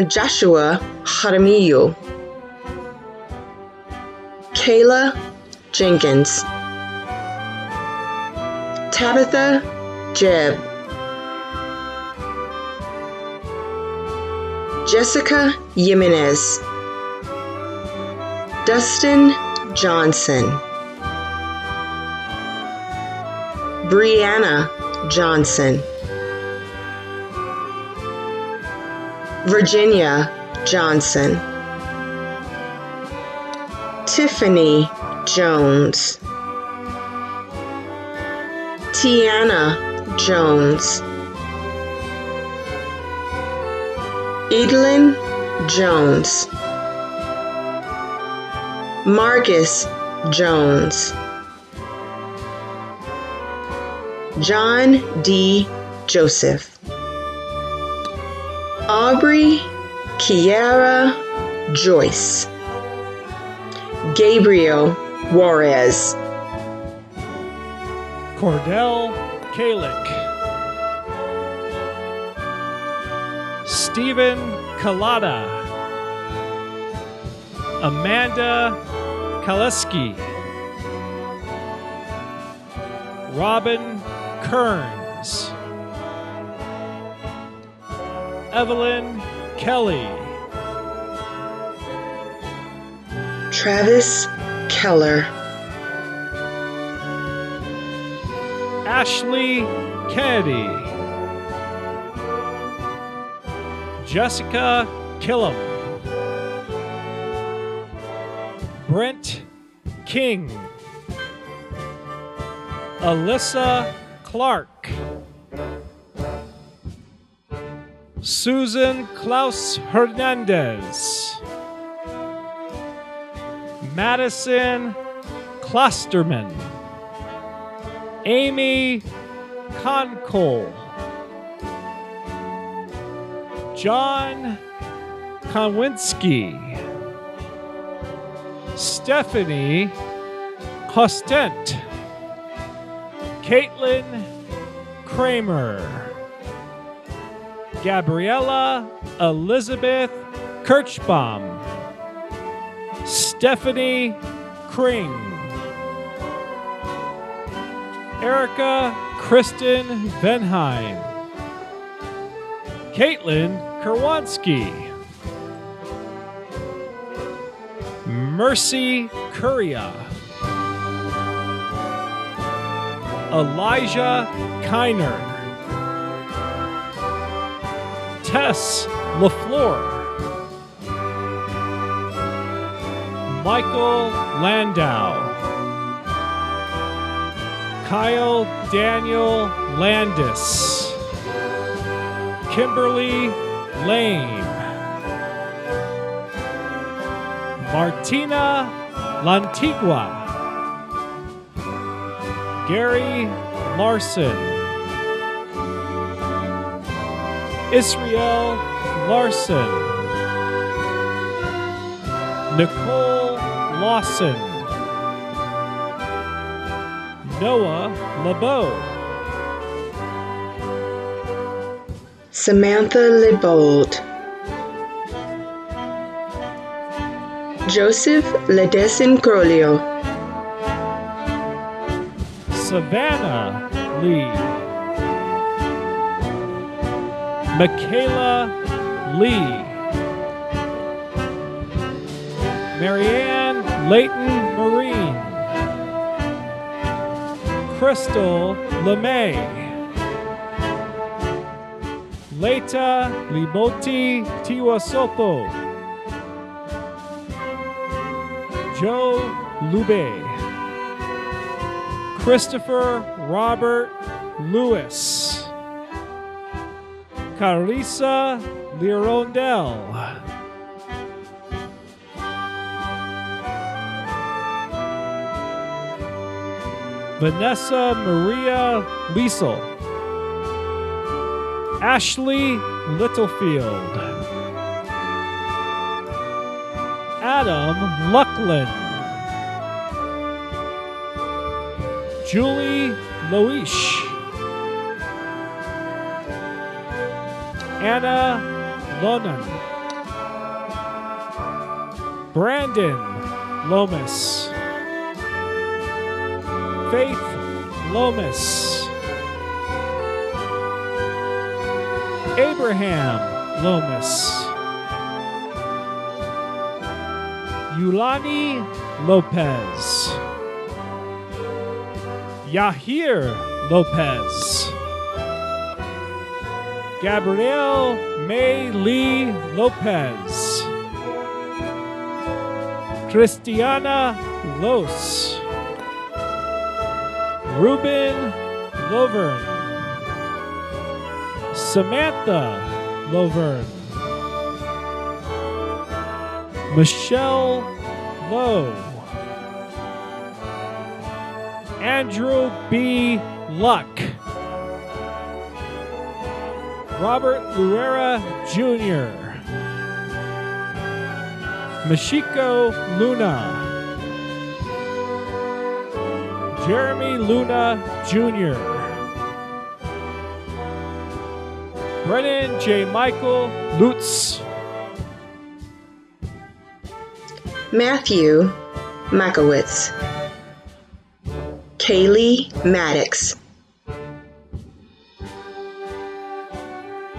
Joshua Jaramillo, Kayla Jenkins, Tabitha Jebb, Jessica Jimenez, Dustin Johnson, Brianna Johnson, Virginia Johnson, Tiffany Jones, Tiana Jones, Edelyn Jones, Marcus Jones, John D. Joseph, Aubrey Kiara Joyce, Gabriel Juarez, Cordell Kalick, Stephen Kalata, Amanda Kaleski, Robin Kearns, Evelyn Kelly, Travis Keller, Ashley Kennedy, Jessica Killam, Brent King, Alyssa Clark, Susan Klaus Hernandez, Madison Klosterman, Amy Concole, John Konwinski, Stephanie Hostent, Caitlin Kramer, Gabriella Elizabeth Kirchbaum, Stephanie Kring, Erica Kristen Venheim, Caitlin Kerwanski, Mercy Curia, Elijah Kiner, Tess LaFleur, Michael Landau, Kyle Daniel Landis, Kimberly Lane, Martina Lantigua, Gary Larson, Israel Larson, Nicole Lawson, Noah LeBeau, Samantha Libold, Joseph Ledesin-Crolio, Savannah Lee, Michaela Lee, Marianne Layton Marine, Crystal LeMay, Leita Liboti Tiwasopo, Joe Lube, Christopher Robert Lewis. Carissa Lirondell. Vanessa Maria Liesel. Ashley Littlefield. Adam Luckland. Julie Loish. Anna Lonan. Brandon Lomas. Faith Lomas. Abraham Lomas. Yulani Lopez. Yahir Lopez. Gabrielle May Lee Lopez. Christiana Los. Ruben Lovern. Samantha Lovern. Michelle Lowe. Andrew B. Luck. Robert Luera Jr. Mashiko Luna. Jeremy Luna Jr. Brennan J. Michael Lutz. Matthew Makowitz. Kaylee Maddox.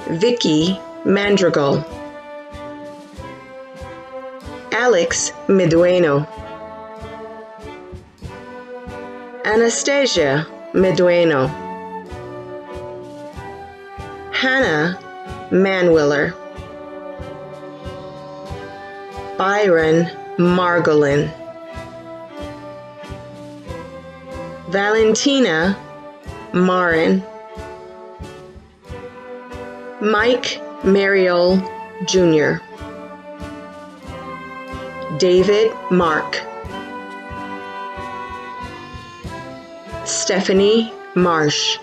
Vicky Mandrigal. Alex Medueno. Anastasia Medueno. Hannah Manwiller. Byron Margolin. Valentina Marin. Mike Mariol Jr. David Mark. Stephanie Marsh.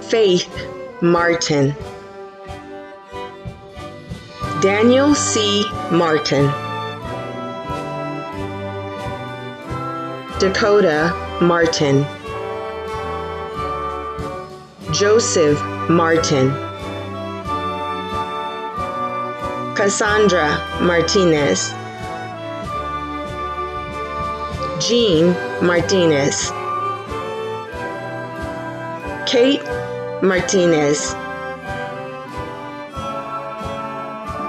Faith Martin. Daniel C. Martin. Dakota Martin. Joseph Martin. Cassandra Martinez. Jean Martinez. Kate Martinez.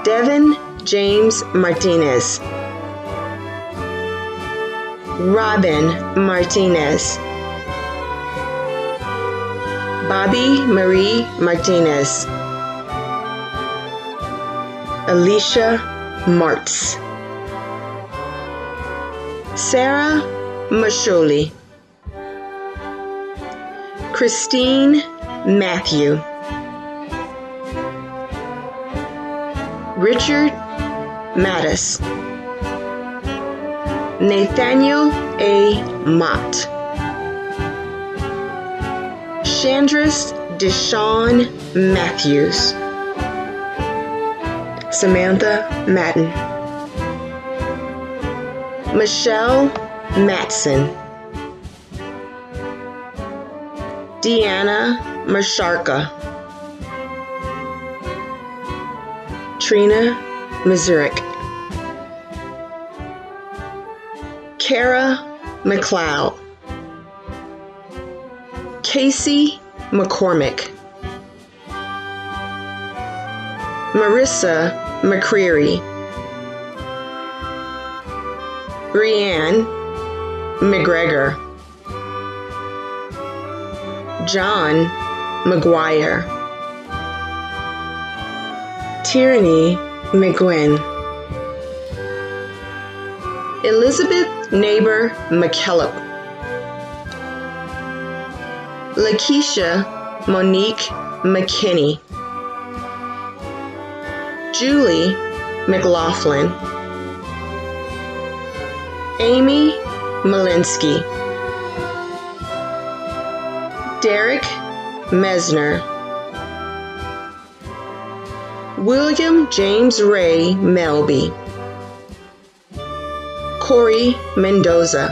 Devin James Martinez. Robin Martinez. Bobby Marie Martinez. Alicia Martz. Sarah Masholi. Christine Matthew. Richard Mattis. Nathaniel A. Mott. Chandris Deshawn Matthews. Samantha Madden. Michelle Matson. Deanna Masharka. Trina Mazurik. Kara McLeod. Casey McCormick. Marissa McCreary. Brianne McGregor. John McGuire. Tierney McGuinn. Elizabeth Neighbor McKellop. Lakeisha Monique McKinney. Julie McLaughlin. Amy Malinsky. Derek Mesner. William James Ray Melby. Corey Mendoza.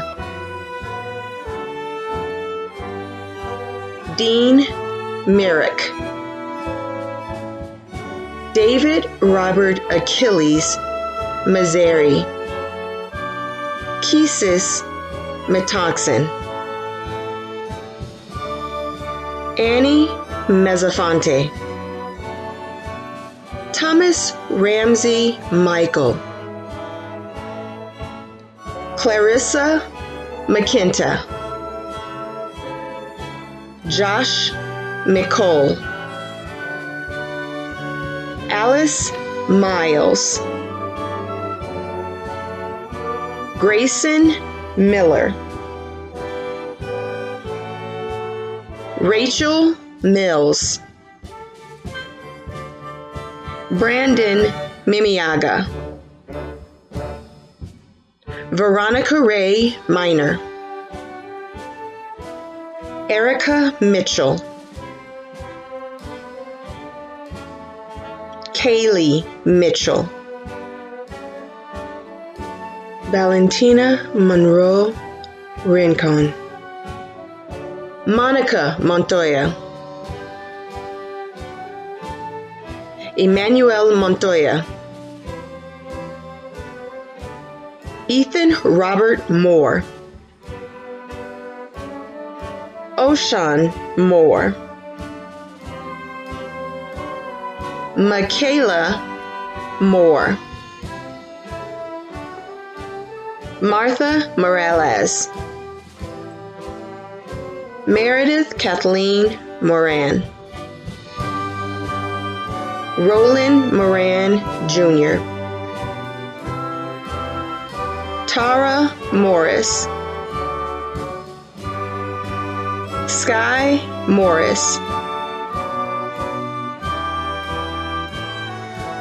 Dean Merrick. David Robert Achilles Mazzari. Kesis Metoxen. Annie Mezzafonte. Thomas Ramsey Michael. Clarissa McKinta. Josh Nicole. Alice Miles. Grayson Miller. Rachel Mills. Brandon Mimiaga. Veronica Ray Minor. Erica Mitchell. Kaylee Mitchell. Valentina Monroe Rincon. Monica Montoya. Emmanuel Montoya. Ethan Robert Moore. Oshan Moore. Michaela Moore. Martha Morales. Meredith Kathleen Moran. Roland Moran Jr. Tara Morris. Sky Morris.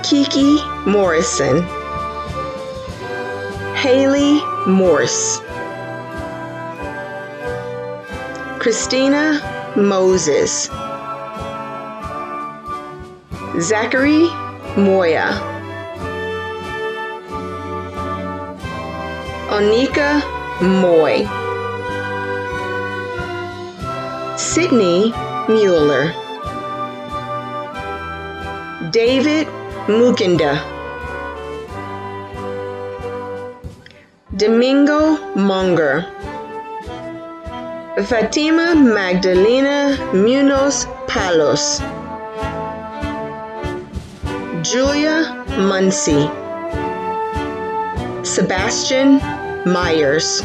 Kiki Morrison. Haley Morse. Christina Moses. Zachary Moya. Onika Moy. Sydney Mueller. David Mukinda. Domingo Monger. Fatima Magdalena Munoz Palos. Julia Muncy. Sebastian Myers.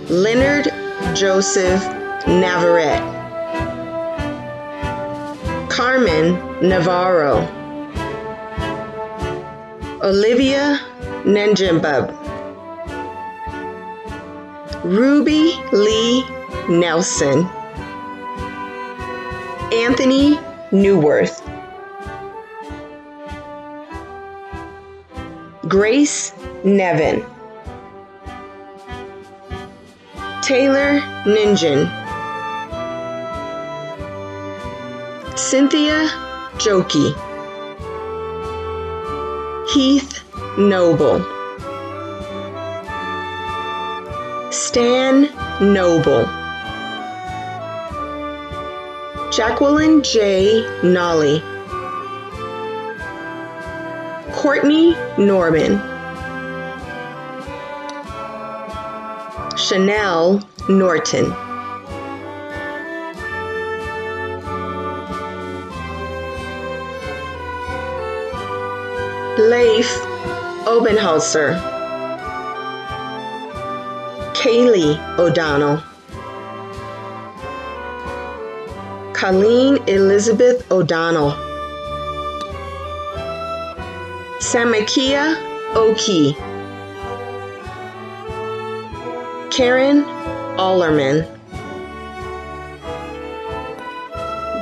Leonard Joseph Navarrete. Carmen Navarro. Olivia Nenjimbub. Ruby Lee Nelson. Anthony Newworth. Grace Nevin. Taylor Ninjin. Cynthia Jokey. Heath Noble. Stan Noble. Jacqueline J. Nolly. Courtney Norman. Chanel Norton. Leif Obenholzer. Kaylee O'Donnell. Colleen Elizabeth O'Donnell. Samakia Oki. Karen Allerman,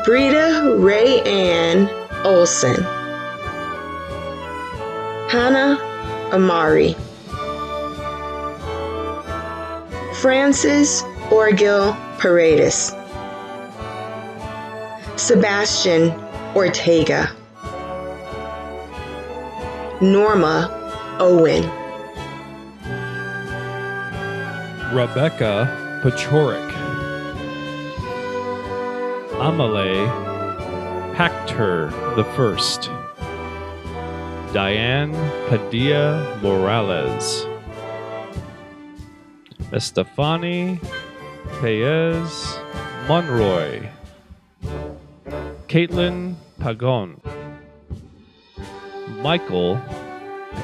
Brita Ray Ann Olson, Hannah Amari, Francis Orgil Paredes, Sebastian Ortega, Norma Owen, Rebecca Pachorik, Amale Pacter the First, Diane Padilla Morales, Estefani Paez Monroy, Caitlin Pagon, Michael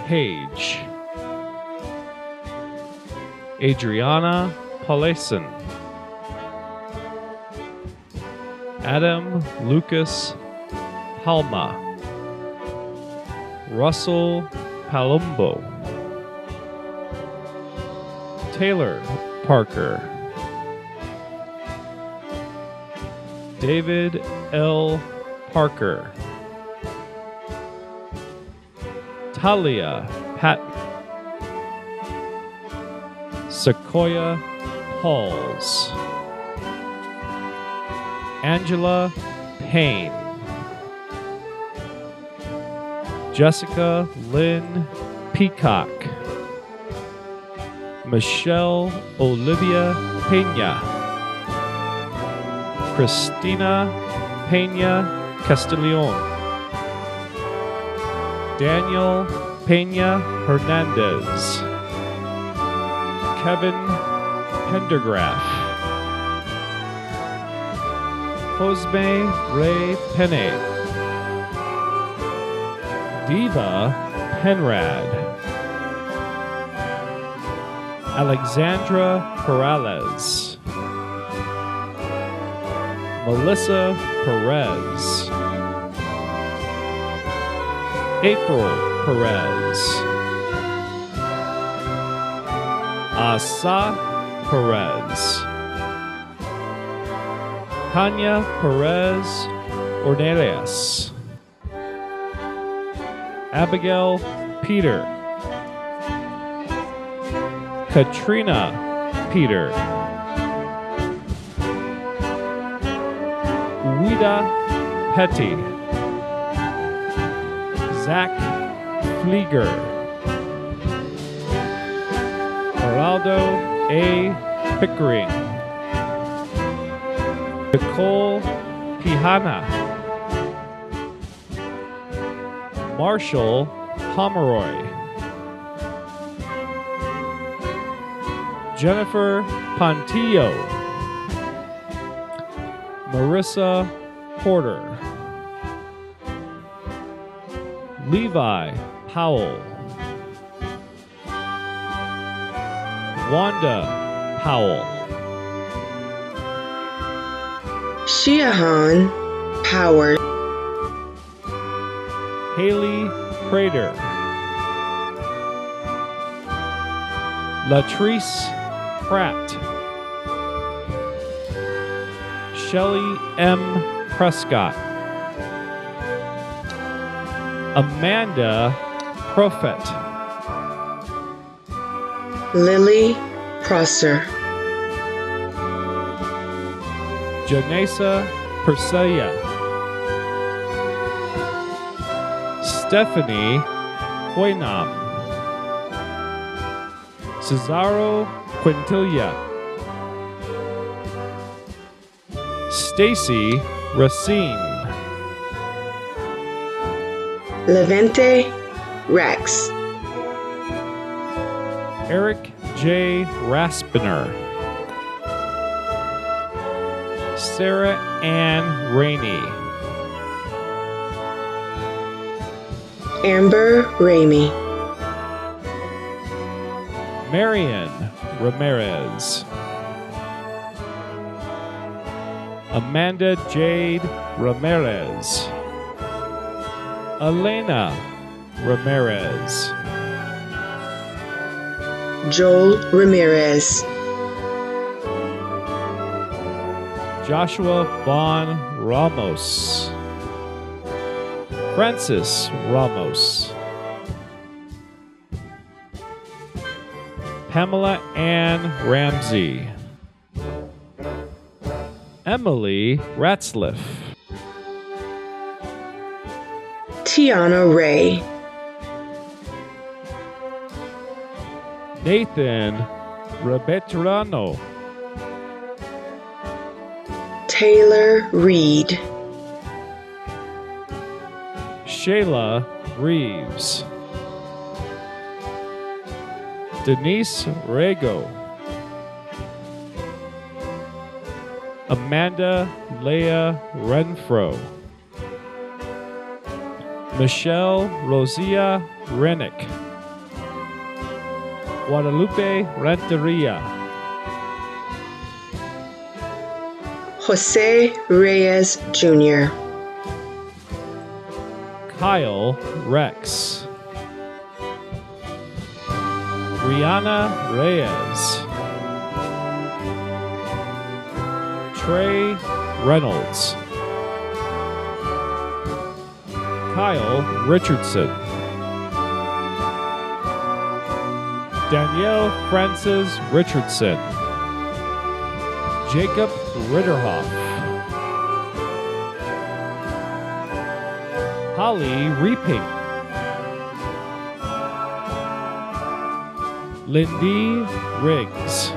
Page, Adriana Paulson, Adam Lucas Palma, Russell Palumbo, Taylor Parker, David L. Parker, Talia Patton, Sequoia Pauls, Angela Payne, Jessica Lynn Peacock, Michelle Olivia Pena, Christina Pena Castellon, Daniel Pena Hernandez, Kevin Pendergraff, Cosme Ray Penne, Diva Penrad, Alexandra Perales, Melissa Perez, April Perez, Asa Perez, Tanya Perez Ornelas, Abigail Peter, Katrina Peter, Ouida Petty, Zach Flieger, Geraldo A. Pickering, Nicole Pihana, Marshall Pomeroy, Jennifer Pontillo, Marissa Porter, Levi Powell, Wanda Powell, Shiahan Howard, Haley Prater, Latrice Pratt, Shelley M. Prescott, Amanda Profet, Lily Prosser, Janessa Persea, Stephanie Huenam, Cesaro Quintilia, Stacy Racine, Levente Rex, Eric J. Raspiner, Sarah Ann Rainey, Amber Ramey, Marian Ramirez, Amanda Jade Ramirez, Elena Ramirez, Joel Ramirez, Joshua Vaughn Ramos. Francis Ramos. Pamela Ann Ramsey. Emily Ratzliff. Tiana Ray. Nathan Rebetrano. Taylor Reed. Shayla Reeves. Denise Rego. Amanda Leah Renfro. Michelle Rosia Rennick. Guadalupe Renteria. Jose Reyes Jr. Kyle Rex. Rihanna Reyes. Trey Reynolds. Kyle Richardson. Danielle Frances Richardson. Jacob Ritterhoff. Holly Reaping. Lindy Riggs.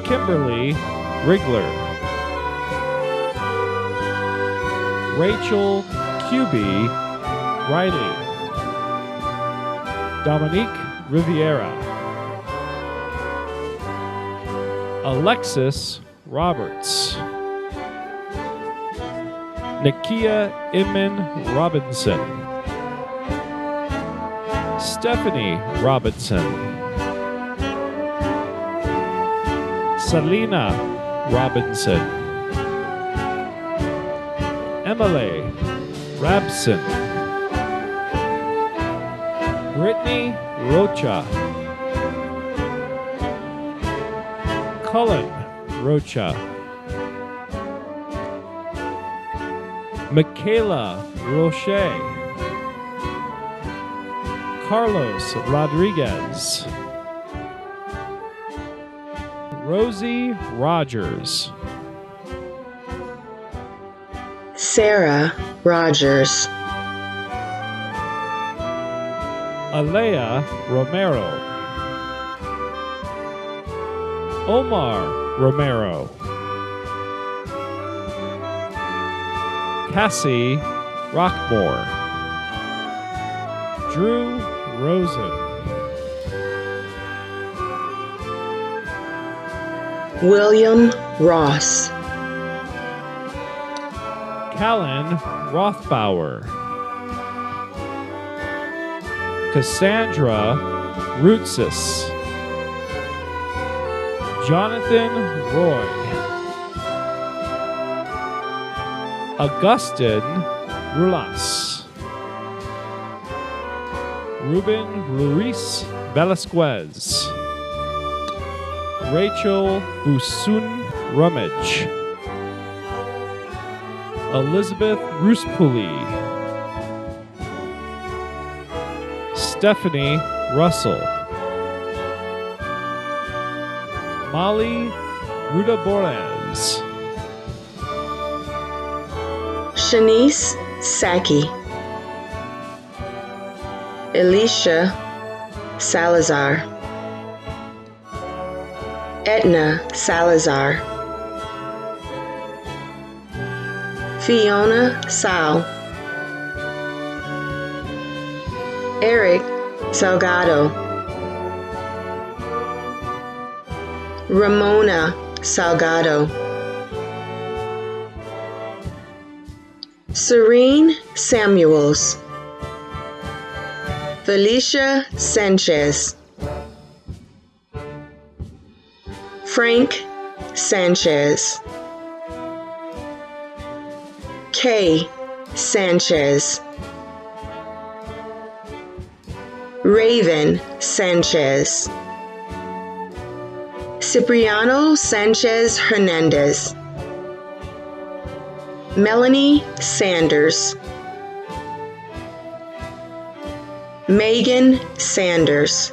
Kimberly Rigler. Rachel QB Riley. Dominique Riviera. Alexis Roberts. Nakia Inman Robinson. Stephanie Robinson. Selena Robinson. Emily Rabson. Brittany Rocha. Cullen Rocha. Michaela Roche. Carlos Rodriguez. Rosie Rogers. Sarah Rogers. Alea Romero. Omar Romero. Cassie Rockmore. Drew Rosen. William Ross. Callan Rothbauer. Cassandra Rootsis. Jonathan Roy. Augustin Rulas. Ruben Luis Velasquez. Rachel Busun Rummage. Elizabeth Ruspuli. Stephanie Russell. Molly Rudabores. Shanice Saki. Alicia Salazar. Etna Salazar. Fiona Sal. Eric Salgado. Ramona Salgado. Serene Samuels. Felicia Sanchez. Frank Sanchez. Kay Sanchez. Raven Sanchez. Cipriano Sanchez Hernandez, Melanie Sanders, Megan Sanders,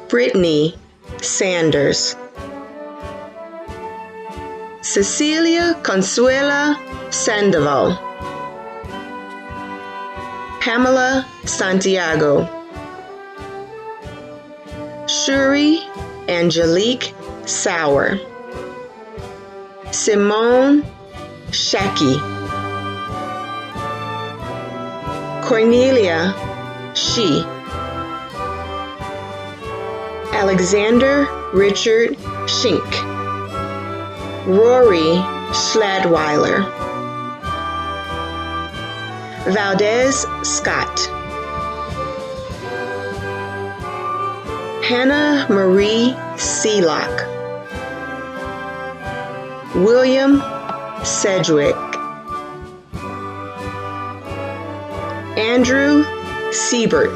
Brittany Sanders, Cecilia Consuela Sandoval, Pamela Santiago, Shuri Angelique Sauer, Simone Shaki, Cornelia Shi, Alexander Richard Schink, Rory Schladweiler, Valdez Scott, Hannah Marie Seelock, William Sedgwick, Andrew Siebert,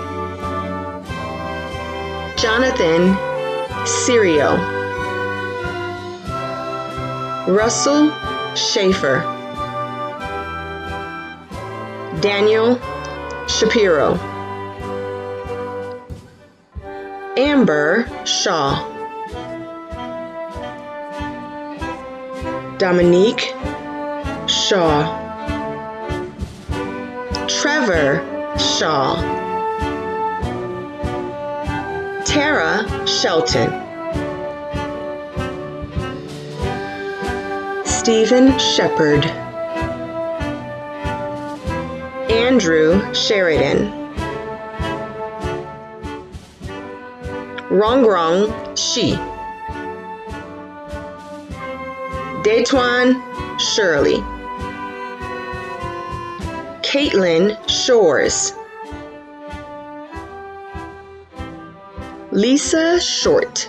Jonathan Sirio, Russell Schaefer, Daniel Shapiro, Amber Shaw, Dominique Shaw, Trevor Shaw, Tara Shelton, Stephen Shepard, Andrew Sheridan, Rongrong Shi, Detuan Shirley, Caitlin Shores, Lisa Short,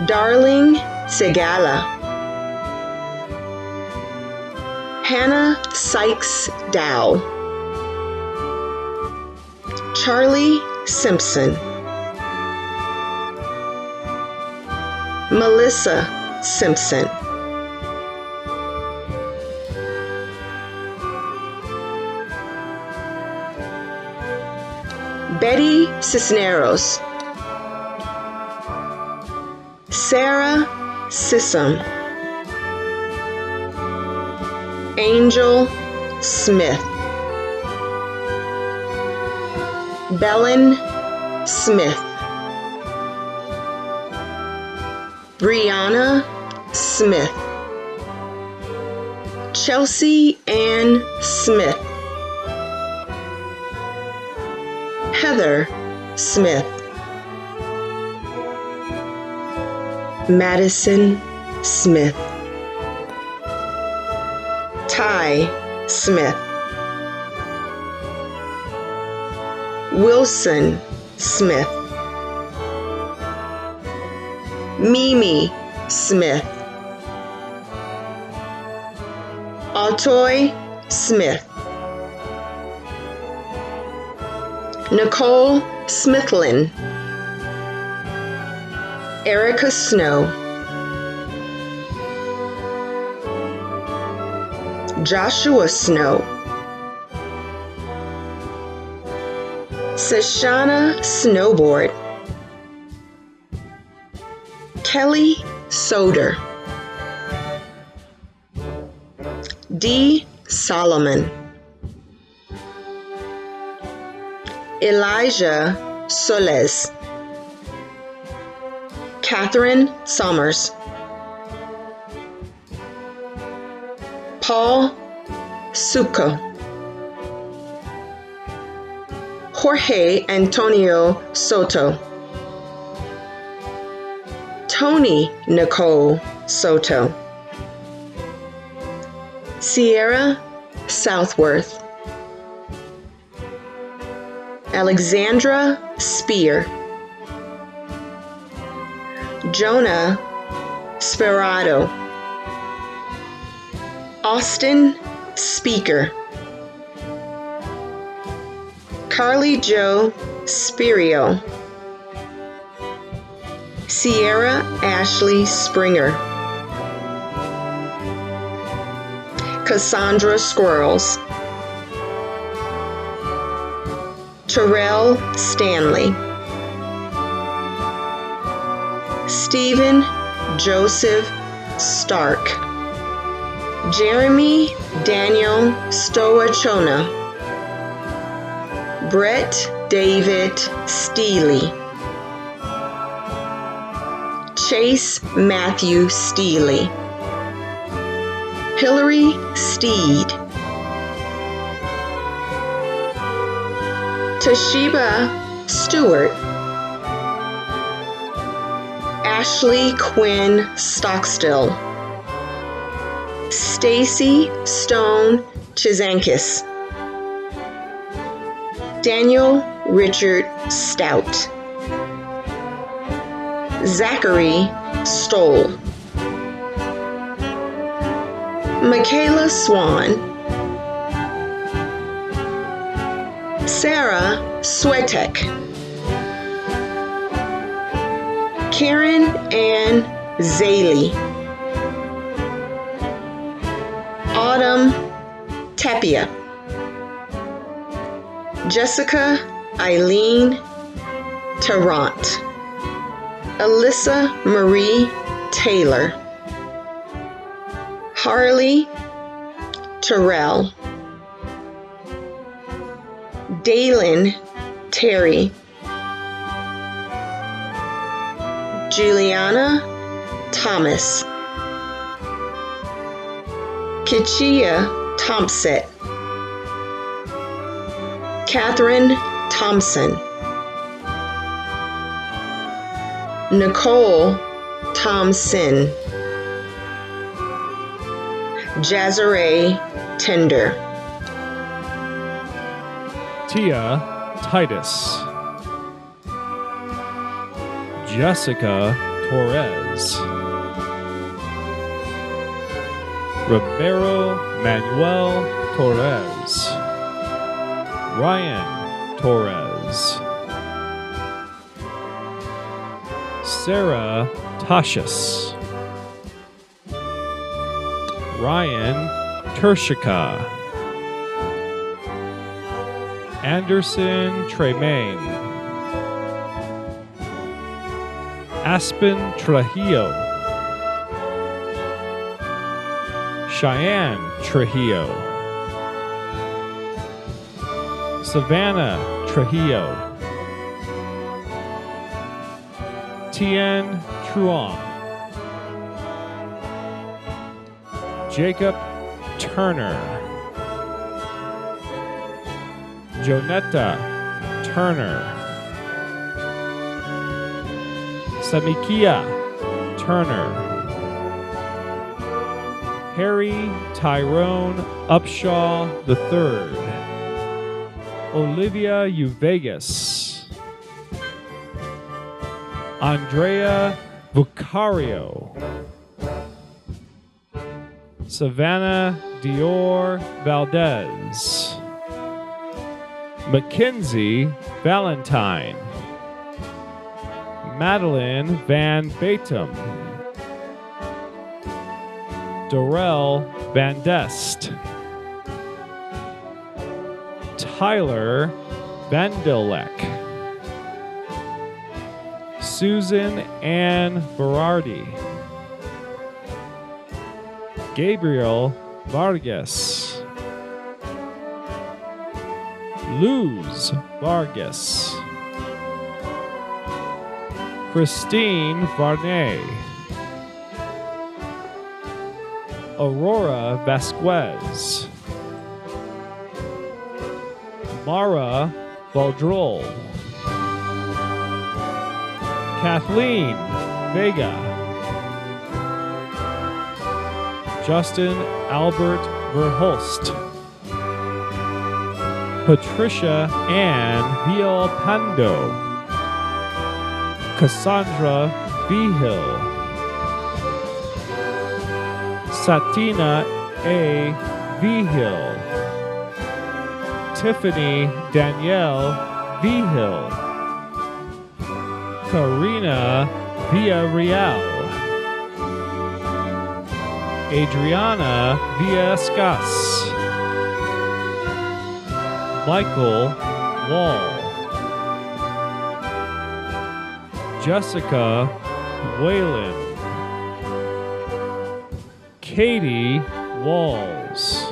Darling Segala, Hannah Sykes Dow, Charlie Simpson, Melissa Simpson, Betty Cisneros, Sarah Sissom, Angel Smith, Belen Smith, Brianna Smith, Chelsea Ann Smith, Heather Smith, Madison Smith, Ty Smith, Wilson Smith, Mimi Smith, Altoy Smith, Nicole Smithlin, Erica Snow, Joshua Snow, Sashana Snowboard, Kelly Soder, D. Solomon, Elijah Soles, Catherine Summers, Paul Succo, Jorge Antonio Soto, Tony Nicole Soto, Sierra Southworth, Alexandra Spear, Jonah Sperado, Austin Speaker, Carly Jo Spirio. Sierra Ashley Springer. Cassandra Squirrels. Terrell Stanley. Stephen Joseph Stark. Jeremy Daniel Stoachona. Brett David Steely. Chase Matthew Steely. Hillary Steed. Toshiba Stewart. Ashley Quinn Stockstill. Stacy Stone Chizankis. Daniel Richard Stout. Zachary Stoll. Michaela Swan. Sarah Swetek. Karen Ann Zaley. Autumn Tapia. Jessica Eileen Tarrant. Alyssa Marie Taylor. Harley Terrell. Dalen Terry. Juliana Thomas. Kichia Thompson. Catherine Thompson. Nicole Thompson. Jazare Tender. Tia Titus. Jessica Torres. Romero Manuel Torres. Ryan Torres. Sarah Tashis. Ryan Tershika. Anderson Tremaine. Aspen Trujillo. Cheyenne Trujillo. Savannah Trujillo. Tien Truong. Jacob Turner. Jonetta Turner. Samikia Turner. Harry Tyrone Upshaw III. Olivia Uvegas. Andrea Bucario. Savannah Dior Valdez. Mackenzie Valentine. Madeline Van Batum. Dorel Van Dest. Tyler Vandelek. Susan Ann Berardi. Gabriel Vargas. Luz Vargas. Christine Varney. Aurora Vasquez. Mara Valdrol. Kathleen Vega. Justin Albert Verhulst. Patricia Ann Villalpando. Cassandra Behill. Satina A. Vihill. Tiffany Danielle V. Vigil, Karina Villarreal, Adriana Villascas, Michael Wall, Jessica Whalen, Katie Walls,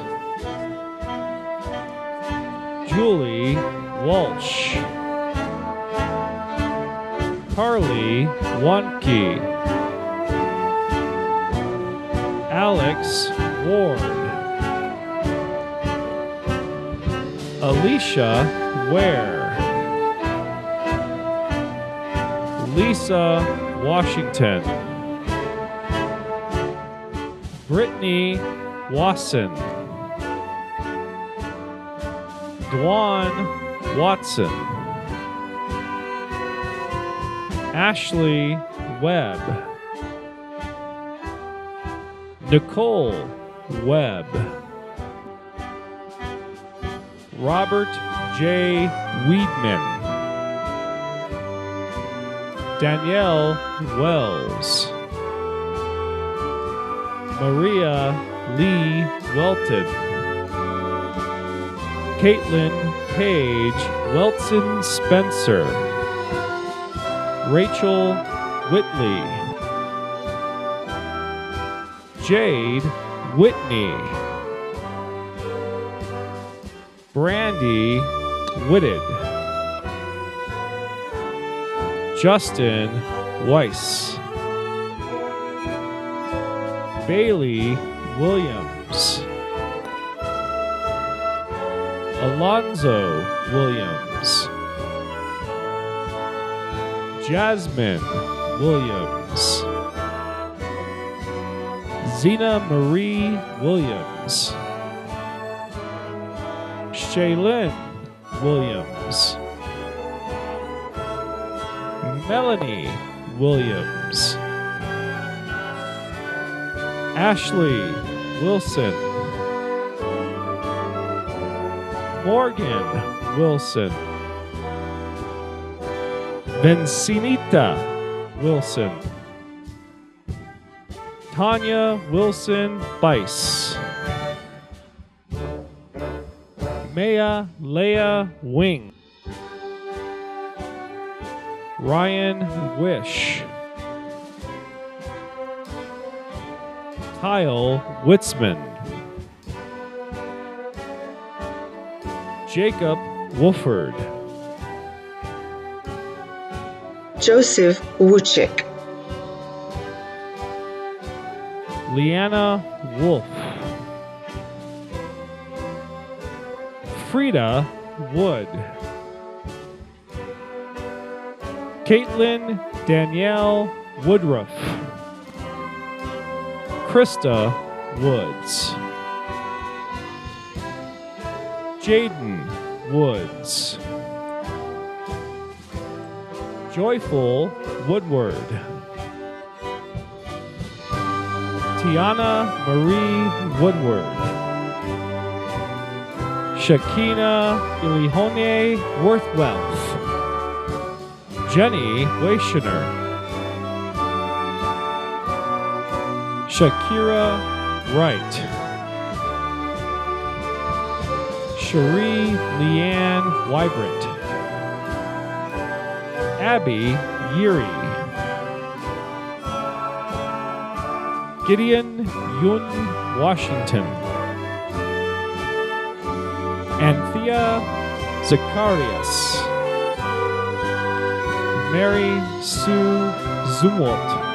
Julie Walsh, Carly Wonke, Alex Ward, Alicia Ware, Lisa Washington, Brittany Wasson, Dwan Watson, Ashley Webb, Nicole Webb, Robert J. Weedman, Danielle Wells, Maria Lee Welton, Caitlin Page Welton Spencer, Rachel Whitley, Jade Whitney, Brandy Whitted, Justin Weiss, Bailey Williams, Alonzo Williams, Jasmine Williams, Zena Marie Williams, Shaylin Williams, Melanie Williams, Ashley Wilson, Morgan Wilson, Vincenita Wilson, Tanya Wilson Bice, Maya Leah Wing, Ryan Wish, Kyle Witzman, Jacob Wolford, Joseph Wuchik, Leanna Wolf, Frida Wood, Caitlin Danielle Woodruff, Krista Woods, Jaden Woods, Joyful Woodward, Tiana Marie Woodward, Shakina Ilihone Worthwealth, Jenny Weishiner, Shakira Wright, Cherie Leanne Wybrit, Abby Yuri, Gideon Yun Washington, Anthea Zacharias, Mary Sue Zumwalt,